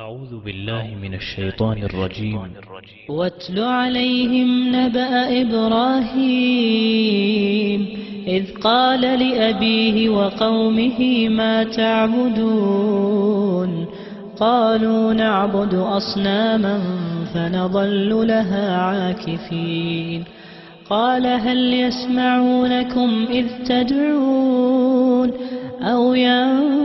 أعوذ بالله من الشيطان الرجيم. واتل عليهم نبأ إبراهيم إذ قال لأبيه وقومه ما تعبدون قالوا نعبد أصناما فنظل لها عاكفين قال هل يسمعونكم إذ تدعون أو ينفعونكم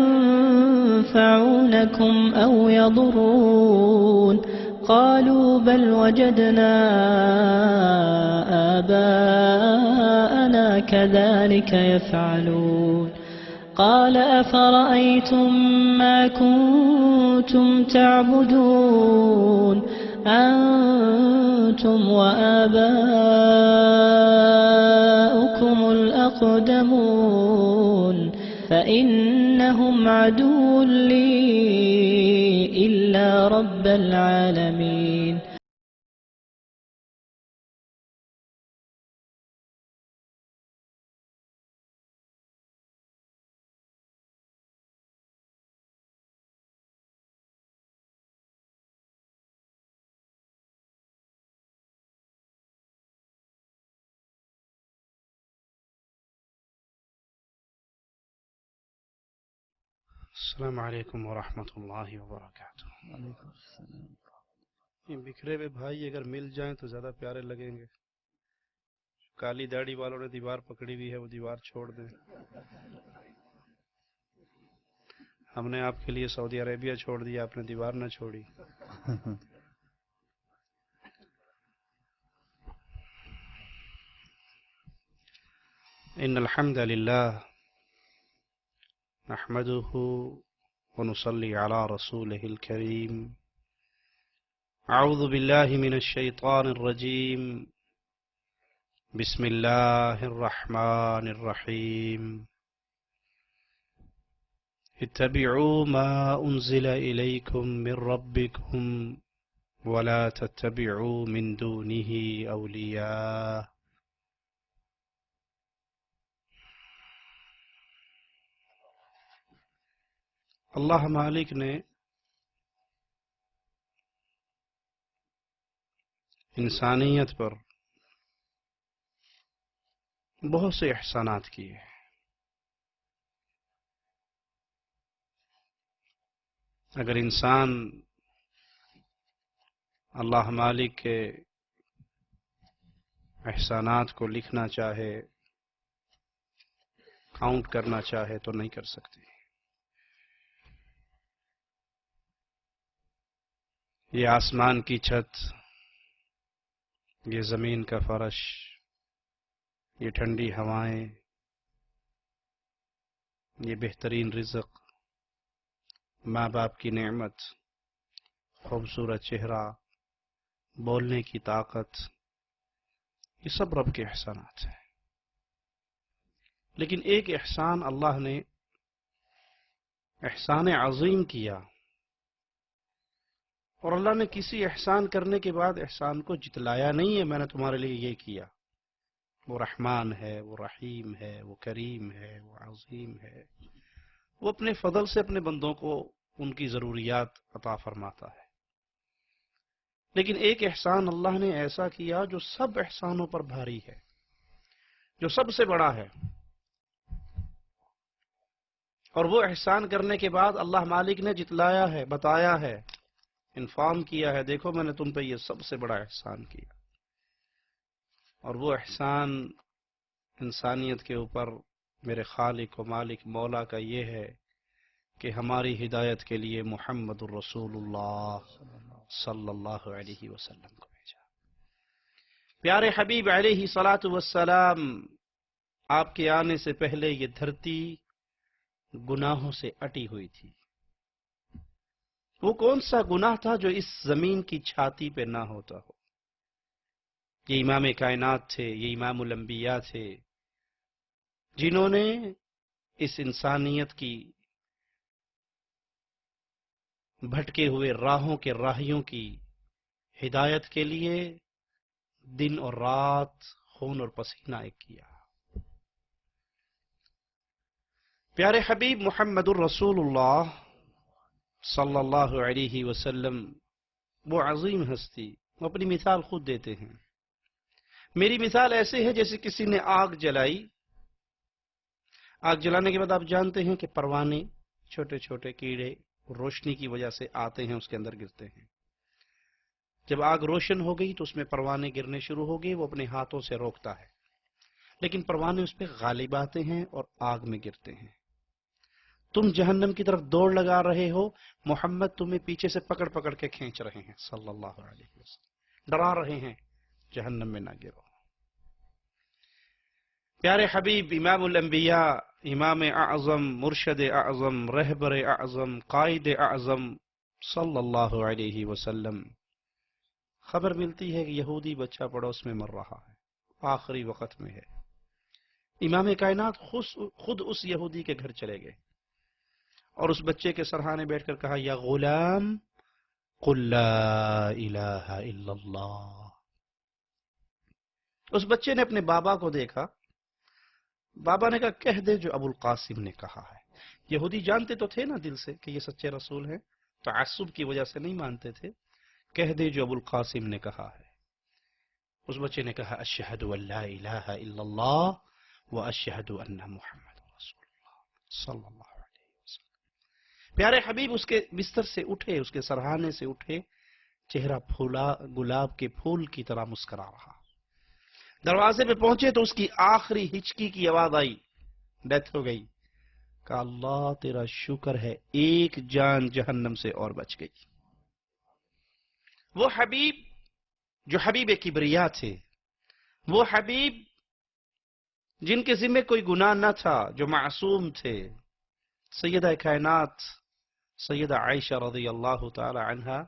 أو يضرون قالوا بل وجدنا آباءنا كذلك يفعلون قال أفرأيتم ما كنتم تعبدون أنتم وآباؤكم الأقدمون فإنهم عدو لي إلا رب العالمين. السلام علیکم ورحمۃ اللہ وبرکاتہ. یہ بکھرے ہوئے بھائی اگر مل جائیں تو زیادہ پیارے لگیں گے. کالی داڑھی والوں نے دیوار پکڑی ہوئی ہے، وہ دیوار چھوڑ دیں. ہم نے آپ کے لیے سعودی عربیہ چھوڑ دیا، آپ نے دیوار نہ چھوڑی. ان الحمد للہ نحمده ونصلي على رسوله الكريم. أعوذ بالله من الشيطان الرجيم. بسم الله الرحمن الرحيم. اتبعوا ما أنزل إليكم من ربكم ولا تتبعوا من دونه أولياء. اللہ مالک نے انسانیت پر بہت سے احسانات کیے. اگر انسان اللہ مالک کے احسانات کو لکھنا چاہے، کاؤنٹ کرنا چاہے تو نہیں کر سکتے. یہ آسمان کی چھت، یہ زمین کا فرش، یہ ٹھنڈی ہوائیں، یہ بہترین رزق، ماں باپ کی نعمت، خوبصورت چہرہ، بولنے کی طاقت، یہ سب رب کے احسانات ہیں. لیکن ایک احسان اللہ نے احسان عظیم کیا، اور اللہ نے کسی احسان کرنے کے بعد احسان کو جتلایا نہیں ہے. میں نے تمہارے لیے یہ کیا. وہ رحمان ہے، وہ رحیم ہے، وہ کریم ہے، وہ عظیم ہے. وہ اپنے فضل سے اپنے بندوں کو ان کی ضروریات عطا فرماتا ہے. لیکن ایک احسان اللہ نے ایسا کیا جو سب احسانوں پر بھاری ہے، جو سب سے بڑا ہے. اور وہ احسان کرنے کے بعد اللہ مالک نے جتلایا ہے، بتایا ہے، انفارم کیا ہے، دیکھو میں نے تم پہ یہ سب سے بڑا احسان کیا. اور وہ احسان انسانیت کے اوپر میرے خالق و مالک مولا کا یہ ہے کہ ہماری ہدایت کے لیے محمد الرسول اللہ صلی اللہ علیہ وسلم کو بھیجا. پیارے حبیب علیہ الصلاۃ والسلام، آپ کے آنے سے پہلے یہ دھرتی گناہوں سے اٹی ہوئی تھی. وہ کون سا گناہ تھا جو اس زمین کی چھاتی پہ نہ ہوتا ہو؟ یہ امام کائنات تھے، یہ امام الانبیاء تھے، جنہوں نے اس انسانیت کی بھٹکے ہوئے راہوں کے راہیوں کی ہدایت کے لیے دن اور رات خون اور پسینہ ایک کیا. پیارے حبیب محمد الرسول اللہ صلی اللہ علیہ وسلم وہ عظیم ہستی، وہ اپنی مثال خود دیتے ہیں. میری مثال ایسے ہے جیسے کسی نے آگ جلائی. آگ جلانے کے بعد آپ جانتے ہیں کہ پروانے، چھوٹے چھوٹے کیڑے روشنی کی وجہ سے آتے ہیں، اس کے اندر گرتے ہیں. جب آگ روشن ہو گئی تو اس میں پروانے گرنے شروع ہو گئے، وہ اپنے ہاتھوں سے روکتا ہے، لیکن پروانے اس پہ غالب آتے ہیں اور آگ میں گرتے ہیں. تم جہنم کی طرف دوڑ لگا رہے ہو، محمد تمہیں پیچھے سے پکڑ پکڑ کے کھینچ رہے ہیں صلی اللہ علیہ وسلم، ڈرا رہے ہیں جہنم میں نہ گرو. پیارے حبیب امام الانبیاء، امام اعظم، مرشد اعظم، رہبر اعظم، قائد اعظم صلی اللہ علیہ وسلم، خبر ملتی ہے کہ یہودی بچہ پڑوس میں مر رہا ہے، آخری وقت میں ہے. امام کائنات خود اس یہودی کے گھر چلے گئے اور اس بچے کے سرہانے بیٹھ کر کہا، یا غلام قل لا الہ الا اللہ. اس بچے نے اپنے بابا کو دیکھا، بابا نے کہا کہہ دے جو ابو القاسم نے کہا ہے. یہودی جانتے تو تھے نا دل سے کہ یہ سچے رسول ہیں، تعصب کی وجہ سے نہیں مانتے تھے. کہہ دے جو ابو القاسم نے کہا ہے. اس بچے نے کہا اشہد ان لا الہ الا اللہ واشہد ان محمد رسول اللہ صلی اللہ علیہ وسلم. پیارے حبیب اس کے بستر سے اٹھے، اس کے سرہانے سے اٹھے، چہرہ پھولا گلاب کے پھول کی طرح مسکرا رہا. دروازے پہ پہنچے تو اس کی آخری ہچکی کی آواز آئی، ڈیتھ ہو گئی. کہا اللہ تیرا شکر ہے ایک جان جہنم سے اور بچ گئی. وہ حبیب جو حبیب کبریا تھے، وہ حبیب جن کے ذمہ کوئی گناہ نہ تھا، جو معصوم تھے، سیدہ کائنات سیدہ عائشہ رضی اللہ تعالی عنہا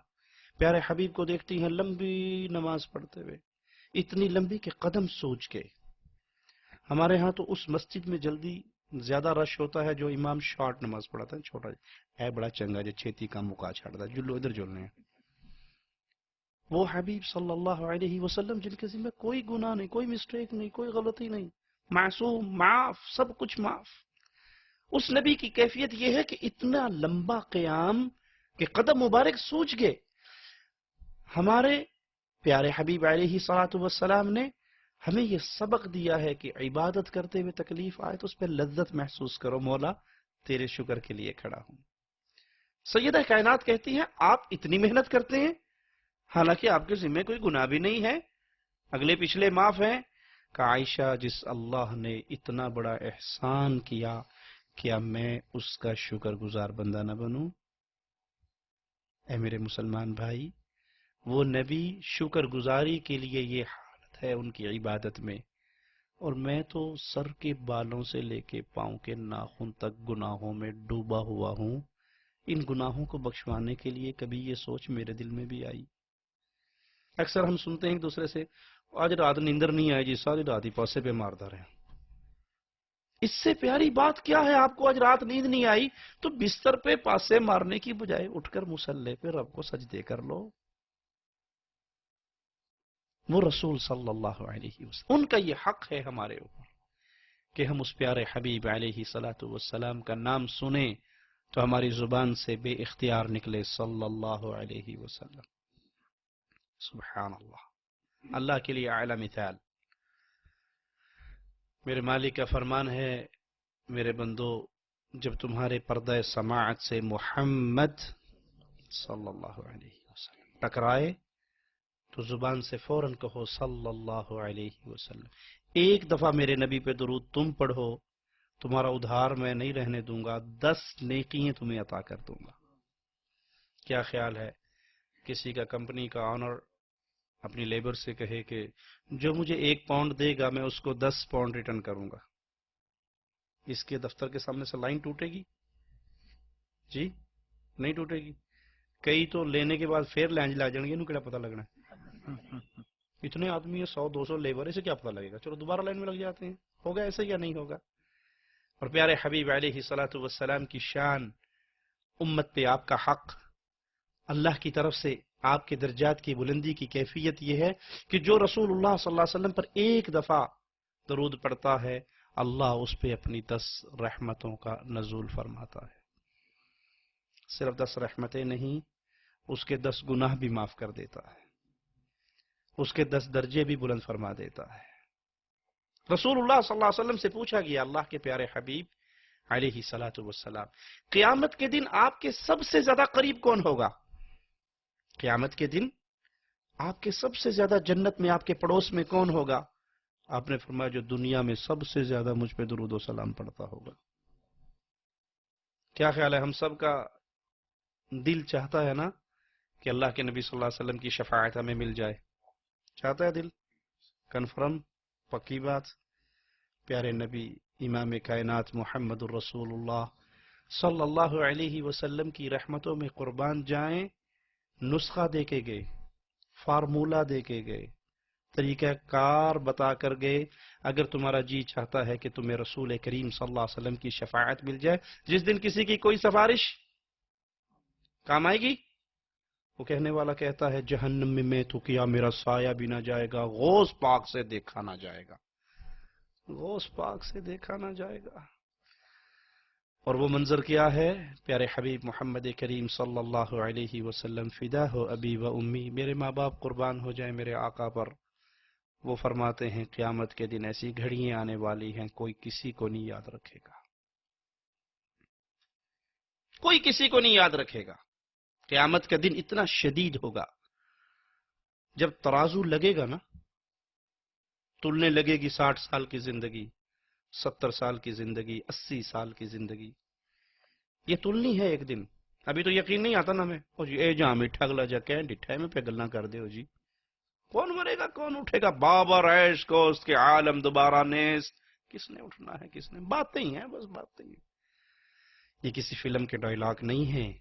پیارے حبیب کو دیکھتی ہیں لمبی نماز پڑھتے ہوئے، اتنی لمبی کہ قدم سوج گئے. ہمارے ہاں تو اس مسجد میں جلدی زیادہ رش ہوتا ہے جو امام شارٹ نماز پڑھاتا ہے، چھوٹا ہے بڑا چنگا جو چھیتی کا مکا چھاڑتا ہے، جلو ادھر جلنے ہیں. وہ حبیب صلی اللہ علیہ وسلم جن کے ذمہ کوئی گناہ نہیں، کوئی مسٹیک نہیں، کوئی غلطی نہیں، معصوم، معاف، سب کچھ معاف. اس نبی کی کیفیت یہ ہے کہ اتنا لمبا قیام کہ قدم مبارک سوج گئے. ہمارے پیارے حبیب علیہ الصلوۃ والسلام نے ہمیں یہ سبق دیا ہے کہ عبادت کرتے ہوئے تکلیف آئے تو اس پہ لذت محسوس کرو، مولا تیرے شکر کے لیے کھڑا ہوں. سیدہ کائنات کہتی ہیں آپ اتنی محنت کرتے ہیں حالانکہ آپ کے ذمہ کوئی گناہ بھی نہیں ہے، اگلے پچھلے معاف ہیں. کہ عائشہ جس اللہ نے اتنا بڑا احسان کیا، کیا میں اس کا شکر گزار بندہ نہ بنوں؟ اے میرے مسلمان بھائی، وہ نبی شکر گزاری کے لیے یہ حالت ہے ان کی عبادت میں، اور میں تو سر کے بالوں سے لے کے پاؤں کے ناخن تک گناہوں میں ڈوبا ہوا ہوں. ان گناہوں کو بخشوانے کے لیے کبھی یہ سوچ میرے دل میں بھی آئی؟ اکثر ہم سنتے ہیں ایک دوسرے سے آج رات نیندر نہیں آئی جی، ساری رات ہی پاسے پہ مارتا رہے. اس سے پیاری بات کیا ہے؟ آپ کو آج رات نیند نہیں آئی تو بستر پہ پاسے مارنے کی بجائے اٹھ کر مصلی پہ رب کو سجدے کر لو. وہ رسول صلی اللہ علیہ وسلم، ان کا یہ حق ہے ہمارے اوپر کہ ہم اس پیارے حبیب علیہ الصلوۃ والسلام کا نام سنیں تو ہماری زبان سے بے اختیار نکلے صلی اللہ علیہ وسلم. سبحان اللہ، اللہ کے لیے اعلی مثال. میرے مالک کا فرمان ہے، میرے بندو جب تمہارے پردہ سماعت سے محمد صلی اللہ علیہ وسلم ٹکرائے تو زبان سے فوراً کہو صلی اللہ علیہ وسلم. ایک دفعہ میرے نبی پہ درود تم پڑھو، تمہارا ادھار میں نہیں رہنے دوں گا، 10 نیکیاں تمہیں عطا کر دوں گا. کیا خیال ہے کسی کا کمپنی کا آنر اپنی لیبر سے کہے کہ جو مجھے 1 پاؤنڈ دے گا میں اس کو 10 پاؤنڈ ریٹرن کروں گا؟ اس کے دفتر کے سامنے سے لائن ٹوٹے گی؟ جی نہیں ٹوٹے گی. کئی تو لینے کے بعد پھر لینج لا جان گے، انہوں کیا پتہ لگنا ہے اتنے آدمی 100-200 لیبر، اسے کیا پتہ لگے گا، چلو دوبارہ لائن میں لگ جاتے ہیں. ہوگا ایسا یا نہیں ہوگا؟ اور پیارے حبیب علیہ الصلوۃ والسلام کی شان، امت پہ آپ کا حق، اللہ کی طرف سے آپ کے درجات کی بلندی کی کیفیت یہ ہے کہ جو رسول اللہ صلی اللہ علیہ وسلم پر ایک دفعہ درود پڑتا ہے اللہ اس پہ اپنی 10 رحمتوں کا نزول فرماتا ہے. صرف 10 رحمتیں نہیں، اس کے 10 گناہ بھی معاف کر دیتا ہے، اس کے 10 درجے بھی بلند فرما دیتا ہے۔ رسول اللہ صلی اللہ علیہ وسلم سے پوچھا گیا، اللہ کے پیارے حبیب علیہ الصلاۃ والسلام، قیامت کے دن آپ کے سب سے زیادہ قریب کون ہوگا؟ قیامت کے دن آپ کے سب سے زیادہ جنت میں آپ کے پڑوس میں کون ہوگا؟ آپ نے فرمایا جو دنیا میں سب سے زیادہ مجھ پہ درود و سلام پڑھتا ہوگا۔ کیا خیال ہے، ہم سب کا دل چاہتا ہے نا کہ اللہ کے نبی صلی اللہ علیہ وسلم کی شفاعت ہمیں مل جائے؟ چاہتا ہے دل؟ کنفرم، پکی بات؟ پیارے نبی امام کائنات محمد الرسول اللہ صلی اللہ علیہ وسلم کی رحمتوں میں قربان جائیں، نسخہ دے کے گئے، فارمولہ دے کے گئے، طریقہ کار بتا کر گئے۔ اگر تمہارا جی چاہتا ہے کہ تمہیں رسول کریم صلی اللہ علیہ وسلم کی شفاعت مل جائے، جس دن کسی کی کوئی سفارش کام آئے گی، وہ کہنے والا کہتا ہے جہنم میں تو کیا میرا سایہ بھی نہ جائے گا، غوث پاک سے دیکھا نہ جائے گا، غوث پاک سے دیکھا نہ جائے گا۔ اور وہ منظر کیا ہے؟ پیارے حبیب محمد کریم صلی اللہ علیہ وسلم، فدا ہو ابی و امی، میرے ماں باپ قربان ہو جائیں میرے آقا پر۔ وہ فرماتے ہیں قیامت کے دن ایسی گھڑیاں آنے والی ہیں کوئی کسی کو نہیں یاد رکھے گا، کوئی کسی کو نہیں یاد رکھے گا۔ قیامت کا دن اتنا شدید ہوگا، جب ترازو لگے گا نا، تلنے لگے گی 60 سال کی زندگی، 70 سال کی زندگی، 80 سال کی زندگی، یہ تلنی ہے ایک دن۔ ابھی تو یقین نہیں آتا نا ہمیں، او جی اے جہاں میٹھا گلا جا کہ ڈٹھا میں پہ گلنا کر دے ہو جی، کون مرے گا کون اٹھے گا، بابر عیش کو اس کے عالم دوبارہ نیست، کس نے اٹھنا ہے کس نے؟ باتیں ہی ہیں، بس باتیں ہی ہیں۔ یہ کسی فلم کے ڈائلاگ نہیں ہیں،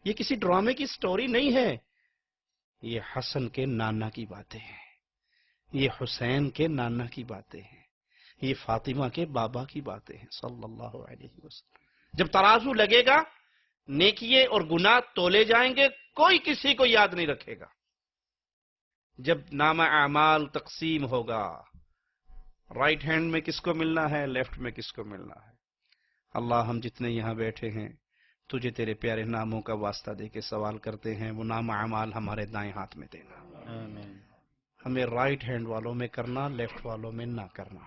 یہ کسی ڈرامے کی سٹوری نہیں ہے، یہ حسن کے نانا کی باتیں ہیں، یہ حسین کے نانا کی باتیں ہیں، یہ فاطمہ کے بابا کی باتیں ہیں صلی اللہ علیہ وسلم۔ جب ترازو لگے گا، نیکیے اور گناہ تولے جائیں گے، کوئی کسی کو یاد نہیں رکھے گا۔ جب نامہ اعمال تقسیم ہوگا، رائٹ ہینڈ میں کس کو ملنا ہے، لیفٹ میں کس کو ملنا ہے؟ اللہ ہم جتنے یہاں بیٹھے ہیں تجھے تیرے پیارے ناموں کا واسطہ دے کے سوال کرتے ہیں، وہ نامہ اعمال ہمارے دائیں ہاتھ میں دینا، ہمیں رائٹ ہینڈ والوں میں کرنا، لیفٹ والوں میں نہ کرنا،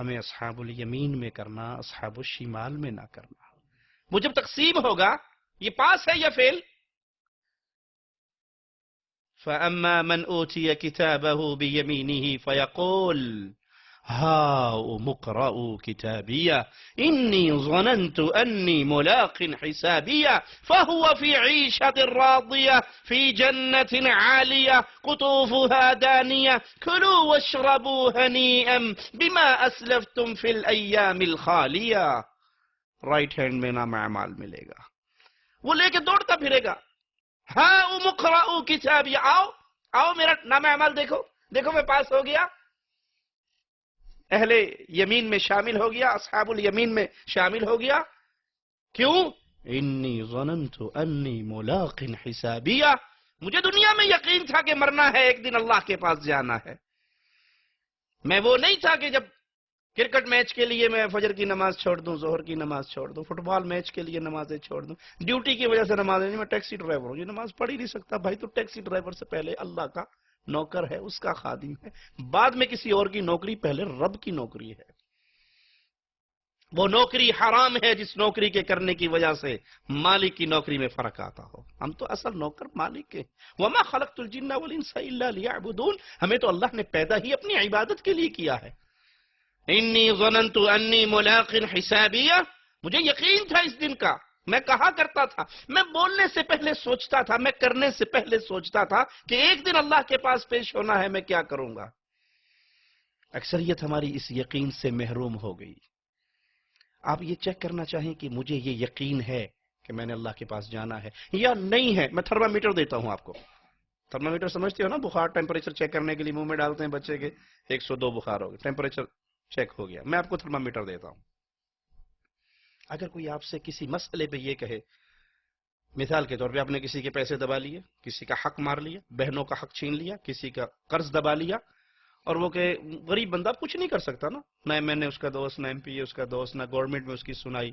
ہمیں اصحاب الیمین میں کرنا، اصحاب الشمال میں نہ کرنا۔ وہ جب تقسیم ہوگا، یہ پاس ہے یا فیل؟ فَأَمَّا مَنْ أُوتِيَ كِتَابَهُ بِيَمِينِهِ فَيَقُولُ هَاؤُمُ اقْرَءُوا كِتَابِيَهْ إِنِّي ظَنَنْتُ أَنِّي مُلَاقٍ حِسَابِيَهْ فَهُوَ فِي عِيشَةٍ رَاضِيَةٍ فِي جَنَّةٍ عَالِيَةٍ قُطُوفُهَا دَانِيَةٌ كُلُوا وَاشْرَبُوا هَنِيئًا بِمَا أَسْلَفْتُمْ فِي الْأَيَّامِ الْخَالِيَةِ۔ رائٹ ہینڈ میں نام اعمال ملے گا، وہ لے کے دوڑتا پھرے گا، ہاں اقرؤوا کتابی، آؤ میرا نام اعمال دیکھو، دیکھو میں پاس ہو گیا، اہل یمین میں شامل ہو گیا، اصحاب الیمین میں شامل ہو گیا۔ کیوں؟ انی ظننت انی ملاق حسابیہ، مجھے دنیا میں یقین تھا کہ مرنا ہے، ایک دن اللہ کے پاس جانا ہے۔ میں وہ نہیں تھا کہ جب کرکٹ میچ کے لیے میں فجر کی نماز چھوڑ دوں، ظہر کی نماز چھوڑ دوں، فٹ بال میچ کے لیے نمازیں چھوڑ دوں، ڈیوٹی کی وجہ سے نماز نہیں، میں ٹیکسی ڈرائیور ہوں، یہ نماز پڑھ ہی نہیں سکتا۔ بھائی تو ٹیکسی ڈرائیور سے پہلے اللہ کا نوکر ہے، اس کا خادم ہے، بعد میں کسی اور کی نوکری، پہلے رب کی نوکری ہے۔ وہ نوکری حرام ہے جس نوکری کے کرنے کی وجہ سے مالک کی نوکری میں فرق آتا ہو۔ ہم تو اصل نوکر مالک کے۔ وَمَا خَلَقْتُ الْجِنَّ وَالْإِنسَ إِلَّا لِيَعْبُدُونَ، ہمیں تو اللہ نے پیدا ہی اپنی عبادت کے لیے کیا ہے۔ انی ظننت انی ملاق حسابیہ، مجھے یقین تھا اس دن کا، میں کہا کرتا تھا، میں بولنے سے پہلے سوچتا تھا، میں کرنے سے پہلے سوچتا تھا کہ ایک دن اللہ کے پاس پیش ہونا ہے، میں کیا کروں گا۔ اکثریت ہماری اس یقین سے محروم ہو گئی۔ آپ یہ چیک کرنا چاہیں کہ مجھے یہ یقین ہے کہ میں نے اللہ کے پاس جانا ہے یا نہیں ہے۔ میں تھرمامیٹر دیتا ہوں آپ کو، تھرمامیٹر سمجھتے ہو نا، بخار ٹیمپریچر چیک کرنے کے لیے منہ میں ڈالتے ہیں بچے کے، 102 بخار ہو گیا، ٹیمپریچر چیک ہو گیا، میں آپ کو تھرمامیٹر دیتا ہوں۔ اگر کوئی آپ سے کسی مسئلے پہ یہ کہے، مثال کے طور پہ آپ نے کسی کے پیسے دبا لیے، کسی کا حق مار لیا، بہنوں کا حق چھین لیا، کسی کا قرض دبا لیا، اور وہ کہ غریب بندہ کچھ نہیں کر سکتا نا، نہ میں نے اس کا دوست، نہ ایم پی اس کا دوست، نہ گورنمنٹ میں اس کی سنائی،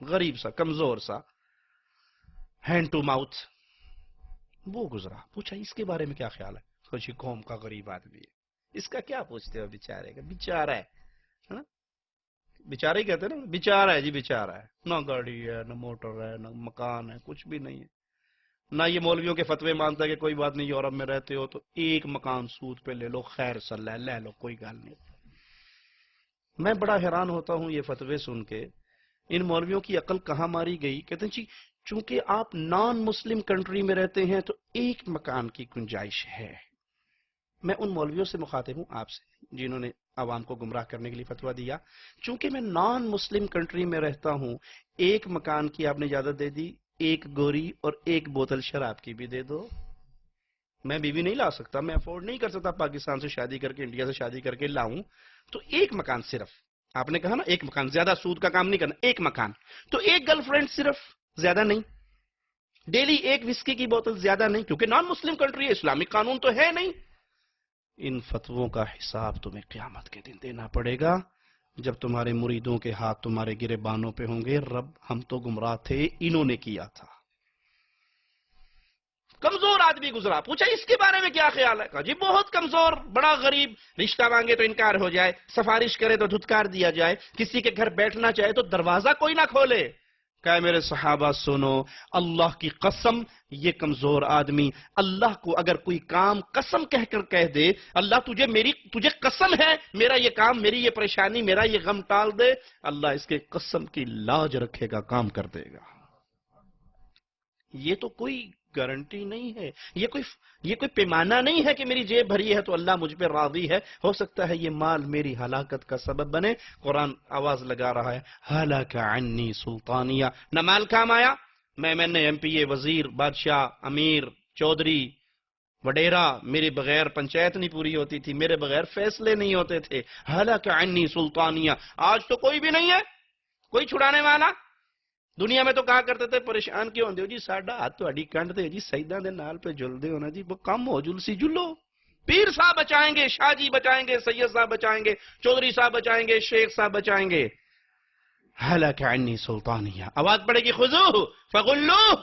غریب سا کمزور سا ہینڈ ٹو ماؤتھ، وہ گزرا. پوچھا اس کے بارے میں کیا خیال ہے؟ خوشی قوم کا غریب آدمی ہے، اس کا کیا پوچھتے ہو بیچارے کا، بیچارہ ہے نا، بیچارہ ہی کہتے ہیں نا، بیچارہ ہے جی بیچارہ ہے، نہ گاڑی ہے نہ موٹر ہے نہ مکان ہے، کچھ بھی نہیں ہے، نہ یہ مولویوں کے فتوے مانتا ہے کہ کوئی بات نہیں یورپ میں رہتے ہو تو ایک مکان سود پہ لے لو، خیر صلی لے لو، کوئی گال نہیں. میں بڑا حیران ہوتا ہوں یہ فتوے سن کے، ان مولویوں کی عقل کہاں ماری گئی. کہتے ہیں جی چونکہ آپ نان مسلم کنٹری میں رہتے ہیں تو ایک مکان کی گنجائش ہے. میں ان مولویوں سے مخاطب ہوں، آپ سے، جنہوں نے عوام کو گمراہ کرنے کے لیے فتویٰ دیا. چونکہ میں نان مسلم کنٹری میں رہتا ہوں، ایک مکان کی آپ نے اجازت دے دی، ایک گوری اور ایک بوتل شراب کی بھی دے دو. میں بیوی نہیں لا سکتا، میں افورڈ نہیں کر سکتا پاکستان سے شادی کر کے انڈیا سے شادی کر کے لاؤں، تو ایک مکان صرف، آپ نے کہا نا ایک مکان، زیادہ سود کا کام نہیں کرنا، ایک مکان، تو ایک گرل فرینڈ صرف، زیادہ نہیں. ڈیلی ایک وسکی کی بوتل، زیادہ نہیں، کیونکہ نان مسلم کنٹری ہے، اسلامک قانون تو ہے نہیں. ان فتووں کا حساب تمہیں قیامت کے دن دینا پڑے گا، جب تمہارے مریدوں کے ہاتھ تمہارے گریبانوں پہ ہوں گے. رب ہم تو گمراہ تھے، انہوں نے کیا تھا. کمزور آدمی گزرا، پوچھا اس کے بارے میں کیا خیال ہے؟ کہا جی بہت کمزور، بڑا غریب، رشتہ مانگے تو انکار ہو جائے، سفارش کرے تو دھتکار دیا جائے، کسی کے گھر بیٹھنا چاہے تو دروازہ کوئی نہ کھولے. کہا میرے صحابہ سنو، اللہ کی قسم یہ کمزور آدمی اللہ کو اگر کوئی کام قسم کہہ کر کہہ دے، اللہ تجھے قسم ہے میرا یہ کام، میری یہ پریشانی، میرا یہ غم ٹال دے، اللہ اس کے قسم کی لاج رکھے گا، کام کر دے گا. یہ تو کوئی گارنٹی نہیں ہے، یہ کوئی پیمانہ نہیں ہے کہ میری جیب بھری ہے تو اللہ مجھ پہ راضی ہے، ہو سکتا ہے یہ مال میری ہلاکت کا سبب بنے. قرآن آواز لگا رہا ہے ہلاک عنی سلطانیہ، نہ مال کام آیا، میں نے ایم پی اے، وزیر، بادشاہ، امیر، چودھری، وڈیرا، میرے بغیر پنچایت نہیں پوری ہوتی تھی، میرے بغیر فیصلے نہیں ہوتے تھے. ہلاک عنی سلطانیہ، آج تو کوئی بھی نہیں ہے، کوئی چھڑانے والا. دنیا میں تو کہا کرتے تھے پریشان کیوں ہوندے ہو جی، ساڈا ہاتھ تہاڈی کنڈ تے جی، سجدہ دے نال پہ جلدے ہو نا جی، وہ کم ہو جلسی جلو. پیر صاحب بچائیں گے، شاہ جی بچائیں گے، سید صاحب بچائیں گے، چودھری صاحب بچائیں گے، شیخ صاحب بچائیں گے. ہلاک عنی سلطانیہ، آواز پڑے گی خذوہ فغلوہ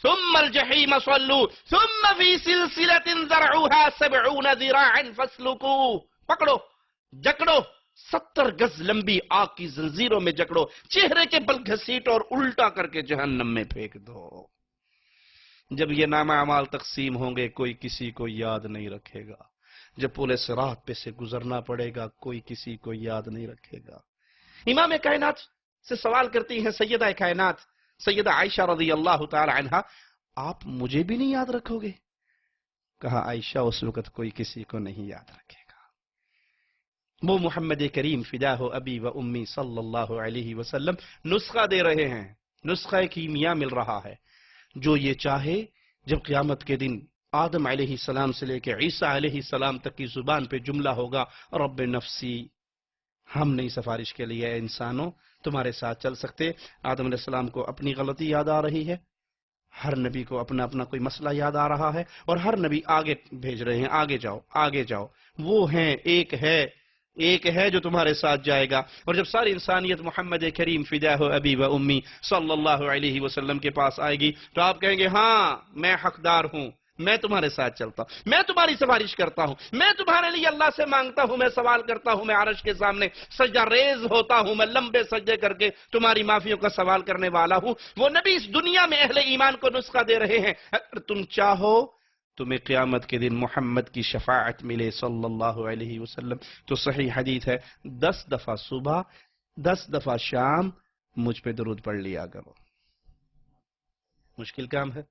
ثم الجحیم صلوہ ثم فی سلسلۃ ذرعها 70 ذراعا فاسلکوہ، پکڑو جکڑو، 70 گز لمبی آگ کی زنجیروں میں جکڑو، چہرے کے بل گھسیٹ اور الٹا کر کے جہنم میں پھینک دو. جب یہ نامہ اعمال تقسیم ہوں گے کوئی کسی کو یاد نہیں رکھے گا. جب پل صراط پہ سے گزرنا پڑے گا کوئی کسی کو یاد نہیں رکھے گا. امام کائنات سے سوال کرتی ہیں سیدہ کائنات سیدہ عائشہ رضی اللہ تعالی عنہا، آپ مجھے بھی نہیں یاد رکھو گے؟ کہا عائشہ اس وقت کوئی کسی کو نہیں یاد رکھے گا. وہ محمد کریم فداہ ابی و امی صلی اللہ علیہ وسلم نسخہ دے رہے ہیں، نسخہ کیمیا مل رہا ہے. جو یہ چاہے جب قیامت کے دن آدم علیہ السلام سے لے کے عیسیٰ علیہ السلام تک کی زبان پہ جملہ ہوگا رب نفسی، ہم نہیں سفارش کے لیے اے انسانوں تمہارے ساتھ چل سکتے. آدم علیہ السلام کو اپنی غلطی یاد آ رہی ہے، ہر نبی کو اپنا اپنا کوئی مسئلہ یاد آ رہا ہے، اور ہر نبی آگے بھیج رہے ہیں آگے جاؤ آگے جاؤ. وہ ہیں ایک ہے جو تمہارے ساتھ جائے گا. اور جب ساری انسانیت محمد کریم فداہ ابی و امی صلی اللہ علیہ وسلم کے پاس آئے گی تو آپ کہیں گے ہاں میں حقدار ہوں، میں تمہارے ساتھ چلتا ہوں، میں تمہاری سفارش کرتا ہوں، میں تمہارے لیے اللہ سے مانگتا ہوں، میں سوال کرتا ہوں، میں عرش کے سامنے سجدہ ریز ہوتا ہوں، میں لمبے سجدے کر کے تمہاری معافیوں کا سوال کرنے والا ہوں. وہ نبی اس دنیا میں اہل ایمان کو نسخہ دے رہے ہیں. اگر تم چاہو تمہیں قیامت کے دن محمد کی شفاعت ملے صلی اللہ علیہ وسلم تو صحیح حدیث ہے 10 دفعہ صبح 10 دفعہ شام مجھ پہ درود پڑھ لیا کرو. مشکل کام ہے،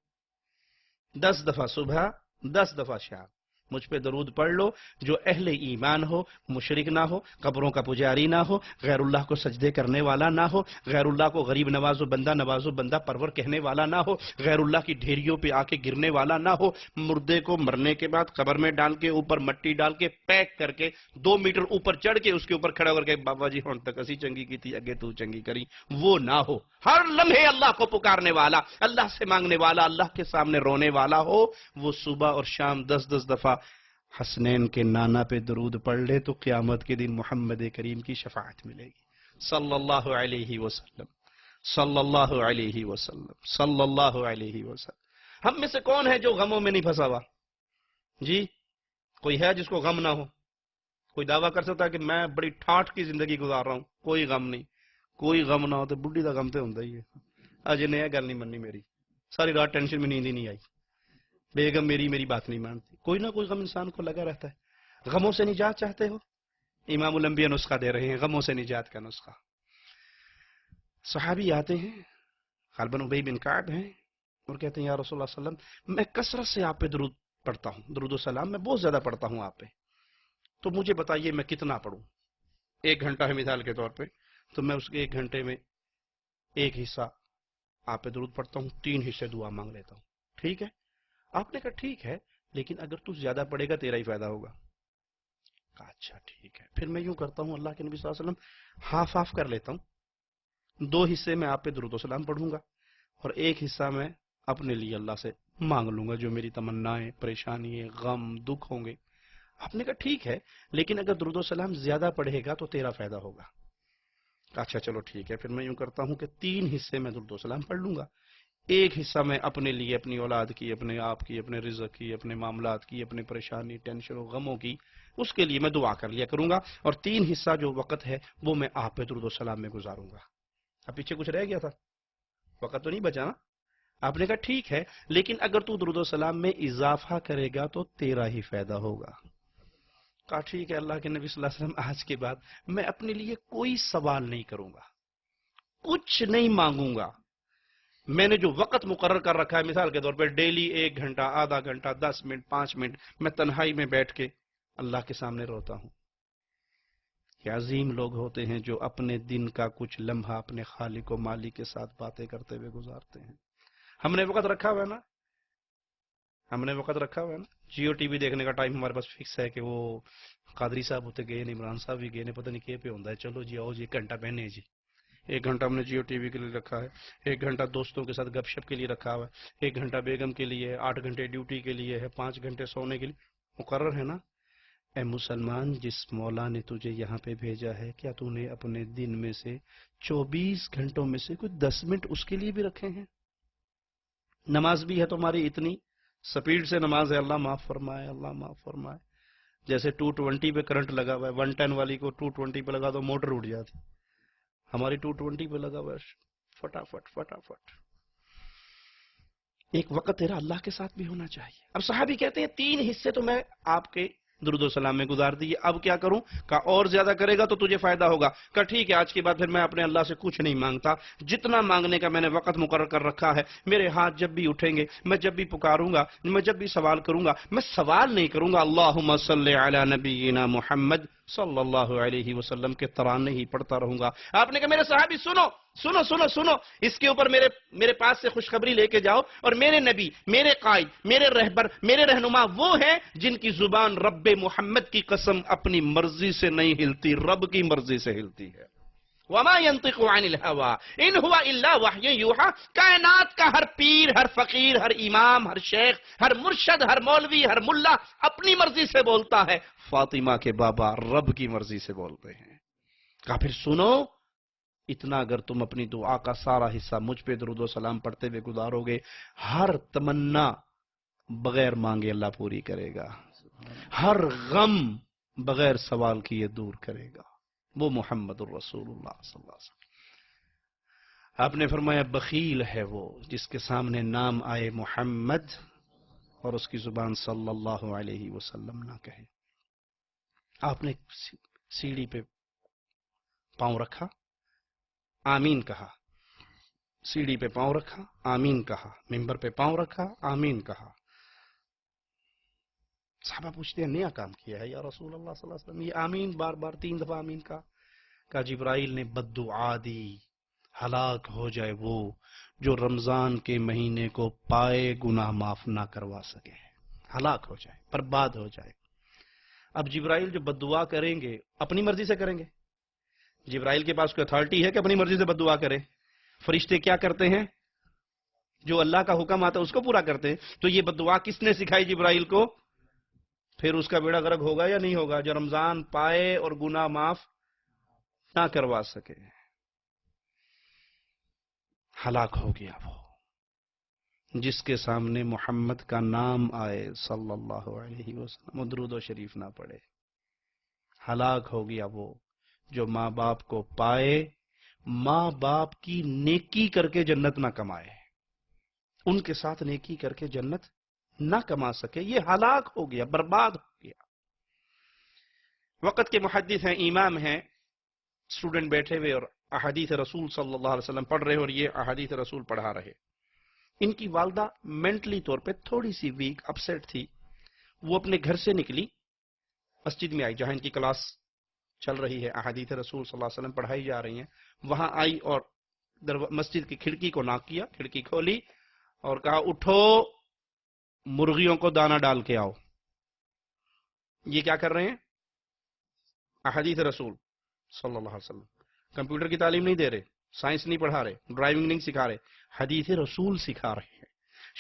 10 دفعہ صبح 10 دفعہ شام مجھ پہ درود پڑھ لو. جو اہل ایمان ہو، مشرک نہ ہو، قبروں کا پجاری نہ ہو، غیر اللہ کو سجدے کرنے والا نہ ہو، غیر اللہ کو غریب نواز و بندہ پرور کہنے والا نہ ہو، غیر اللہ کی ڈھیریوں پہ آ کے گرنے والا نہ ہو، مردے کو مرنے کے بعد قبر میں ڈال کے اوپر مٹی ڈال کے پیک کر کے 2 میٹر اوپر چڑھ کے اس کے اوپر کھڑا کر کے بابا جی ہون تک اسی چنگی کی تھی اگے تو چنگی کری، وہ نہ ہو. ہر لمحے اللہ کو پکارنے والا، اللہ سے مانگنے والا، اللہ کے سامنے رونے والا ہو. وہ صبح اور شام 10 دفعہ حسنین کے نانا پہ درود پڑھ لے تو قیامت کے دن محمد کریم کی شفاعت ملے گی صلی اللہ علیہ وسلم. صلی اللہ علیہ وسلم، صلی اللہ علیہ وسلم۔ ہم میں سے کون ہے جو غموں میں نہیں پھنسا ہوا؟ جی کوئی ہے جس کو غم نہ ہو؟ کوئی دعویٰ کر سکتا ہے کہ میں بڑی ٹھاٹھ کی زندگی گزار رہا ہوں، کوئی غم نہیں؟ کوئی غم نہ ہو تو بڈھی دا غم تو ہوندا ہی ہے۔ اج نے یہ گل نہیں مننی میری، ساری رات ٹینشن میں نیند ہی نہیں آئی، بیگم میری بات نہیں مانتی۔ کوئی نہ کوئی غم انسان کو لگا رہتا ہے۔ غموں سے نجات چاہتے ہو؟ امام الانبیاء نسخہ دے رہے ہیں، غموں سے نجات کا نسخہ۔ صحابی آتے ہیں، غالباً ابی بن کعب ہیں، اور کہتے ہیں یا رسول اللہ صلی اللہ علیہ وسلم میں کثرت سے آپ پہ درود پڑھتا ہوں، درود و سلام میں بہت زیادہ پڑھتا ہوں آپ پہ، تو مجھے بتائیے میں کتنا پڑھوں؟ 1 گھنٹہ ہے مثال کے طور پہ، تو میں اس کے 1 گھنٹے میں 1 حصہ آپ پہ درود پڑھتا ہوں، 3 حصے دعا مانگ لیتا ہوں، ٹھیک ہے؟ آپ نے کہا ٹھیک ہے، لیکن اگر تو زیادہ پڑھے گا تیرا ہی فائدہ ہوگا۔ کہا اچھا ٹھیک ہے، پھر میں یوں کرتا ہوں، اللہ کے نبی صلی اللہ علیہ وسلم ہاف آف کر لیتا ہوں، 2 حصے میں آپ پہ درود و سلام پڑھوں گا، اور 1 حصہ میں اپنے لیے اللہ سے مانگ لوں گا جو میری تمنائیں، پریشانی، غم، دکھ ہوں گے۔ آپ نے کہا ٹھیک ہے، لیکن اگر درود و سلام زیادہ پڑھے گا تو تیرا فائدہ ہوگا۔ اچھا چلو ٹھیک ہے، پھر میں یوں کرتا ہوں کہ 3 حصے میں درود و سلام پڑھ لوں گا، 1 حصہ میں اپنے لیے، اپنی اولاد کی، اپنے آپ کی، اپنے رزق کی، اپنے معاملات کی، اپنے پریشانی، ٹینشن و غموں کی، اس کے لیے میں دعا کر لیا کروں گا، اور 3 حصہ جو وقت ہے وہ میں آپ پہ درود و سلام میں گزاروں گا۔ اب پیچھے کچھ رہ گیا تھا؟ وقت تو نہیں بچا نا؟ آپ نے کہا ٹھیک ہے، لیکن اگر تو درود و سلام میں اضافہ کرے گا تو تیرا ہی فائدہ ہوگا۔ کہا ٹھیک ہے، اللہ کے نبی صلی اللہ علیہ وسلم آج کے بعد میں اپنے لیے کوئی سوال نہیں کروں گا، کچھ نہیں مانگوں گا۔ میں نے جو وقت مقرر کر رکھا ہے، مثال کے طور پر ڈیلی 1 گھنٹہ، آدھا گھنٹہ، 10 منٹ، 5 منٹ، میں تنہائی میں بیٹھ کے اللہ کے سامنے روتا ہوں۔ یہ عظیم لوگ ہوتے ہیں جو اپنے دن کا کچھ لمحہ اپنے خالق و مالک کے ساتھ باتیں کرتے ہوئے گزارتے ہیں۔ ہم نے وقت رکھا ہوا ہے نا؟ ہم نے وقت رکھا ہوا ہے نا؟ جیو ٹی وی دیکھنے کا ٹائم ہمارے پاس فکس ہے کہ وہ قادری صاحب ہوتے گئے، عمران صاحب بھی گئے، پتہ نہیں کیا پہ ہوتا ہے، چلو جی آؤ جی 1 گھنٹہ پہنے جی۔ 1 گھنٹہ ہم نے جیو ٹی وی کے لیے رکھا ہے، 1 گھنٹہ دوستوں کے ساتھ گپ شپ کے لیے رکھا ہوا ہے، 1 گھنٹہ بیگم کے لیے ہے، 8 گھنٹے ڈیوٹی کے لیے ہے، 5 گھنٹے سونے کے لیے مقرر ہے نا؟ اے مسلمان، جس مولا نے تجھے یہاں پہ بھیجا ہے، کیا تو نے اپنے دن میں سے 24 گھنٹوں میں سے کچھ 10 منٹ اس کے لیے بھی رکھے ہیں؟ نماز بھی ہے تمہاری اتنی سپیڈ سے نماز ہے، اللہ معاف فرمائے، اللہ معاف فرمائے، جیسے 220 پہ کرنٹ لگا ہوا ہے، 110 والی کو 220 پہ لگا دو موٹر اٹھ جاتی، ہماری 220 پہ لگا ہوا ہے، فٹافٹ فٹافٹ۔ ایک وقت تیرا اللہ کے ساتھ بھی ہونا چاہیے۔ اب صحابی کہتے ہیں 3 حصے تو میں آپ کے درود و سلام میں گزار دیے، اب کیا کروں؟ کہا اور زیادہ کرے گا تو تجھے فائدہ ہوگا۔ کہا ٹھیک ہے، آج کے بعد پھر میں اپنے اللہ سے کچھ نہیں مانگتا، جتنا مانگنے کا میں نے وقت مقرر کر رکھا ہے، میرے ہاتھ جب بھی اٹھیں گے، میں جب بھی پکاروں گا، میں جب بھی سوال کروں گا، میں سوال نہیں کروں گا اللہم صلی علی نبینا محمد صلی اللہ علیہ وسلم کے ترانے ہی پڑھتا رہوں گا۔ آپ نے کہا میرے صحابی سنو سنو سنو سنو، اس کے اوپر میرے پاس سے خوشخبری لے کے جاؤ، اور میرے نبی، میرے قائد، میرے رہبر، میرے رہنما وہ ہیں جن کی زبان رب محمد کی قسم اپنی مرضی سے نہیں ہلتی، رب کی مرضی سے ہلتی ہے۔ وما ينطق عن الهوى ان هو الا وحی یوحى۔ کائنات کا ہر پیر، ہر فقیر، ہر امام، ہر شیخ، ہر مرشد، ہر مولوی، ہر ملا اپنی مرضی سے بولتا ہے، فاطمہ کے بابا رب کی مرضی سے بولتے ہیں۔ کہا پھر سنو، اتنا اگر تم اپنی دعا کا سارا حصہ مجھ پہ درود و سلام پڑھتے ہوئے گزارو گے، ہر تمنا بغیر مانگے اللہ پوری کرے گا، ہر غم بغیر سوال کیے دور کرے گا، وہ محمد الرسول اللہ صلی اللہ علیہ وسلم۔ آپ نے فرمایا بخیل ہے وہ جس کے سامنے نام آئے محمد اور اس کی زبان صلی اللہ علیہ وسلم نہ کہے۔ آپ نے سیڑھی پہ پاؤں رکھا، آمین کہا، سیڑھی پہ پاؤں رکھا، آمین کہا، ممبر پہ پاؤں رکھا، آمین کہا۔ صحابہ پوچھتے ہیں نیا کام کیا ہے یا رسول اللہ صلی اللہ علیہ وسلم، یہ آمین بار بار 3 دفعہ آمین کہا جبرائیل نے بد دعا دی، ہلاک ہو جائے وہ جو رمضان کے مہینے کو پائے گناہ معاف نہ کروا سکے، ہلاک ہو جائے، برباد ہو جائے۔ اب جبرائیل جو بد دعا کریں گے اپنی مرضی سے کریں گے؟ جبرائیل کے پاس کوئی اتھارٹی ہے کہ اپنی مرضی سے بد دعا کرے؟ فرشتے کیا کرتے ہیں؟ جو اللہ کا حکم آتا ہے اس کو پورا کرتے ہیں۔ تو یہ بد دعا کس نے سکھائی جبرائیل کو؟ پھر اس کا بیڑا غرق ہوگا یا نہیں ہوگا جو رمضان پائے اور گناہ معاف نہ کروا سکے؟ ہلاک ہو گیا وہ جس کے سامنے محمد کا نام آئے صلی اللہ علیہ وسلم، درود و شریف نہ پڑھے۔ ہلاک ہو گیا وہ جو ماں باپ کو پائے، ماں باپ کی نیکی کر کے جنت نہ کمائے، ان کے ساتھ نیکی کر کے جنت نہ کما سکے، یہ ہلاک ہو گیا، برباد ہو گیا۔ وقت کے محدث ہیں، امام ہیں، اسٹوڈنٹ بیٹھے ہوئے اور احادیث رسول صلی اللہ علیہ وسلم پڑھ رہے اور یہ احادیث رسول پڑھا رہے۔ ان کی والدہ مینٹلی طور پہ تھوڑی سی ویک، اپسیٹ تھی۔ وہ اپنے گھر سے نکلی، مسجد میں آئی جہاں ان کی کلاس چل رہی ہے، احادیث رسول صلی اللہ علیہ وسلم پڑھائی جا رہی ہیں۔ وہاں آئی اور مسجد کی کھڑکی کو ناک کیا، کھڑکی کھولی اور کہا اٹھو مرغیوں کو دانہ ڈال کے آؤ۔ یہ کیا کر رہے ہیں؟ احادیث رسول صلی اللہ علیہ وسلم۔ کمپیوٹر کی تعلیم نہیں دے رہے، سائنس نہیں پڑھا رہے، ڈرائیونگ نہیں سکھا رہے، حدیث رسول سکھا رہے ہیں۔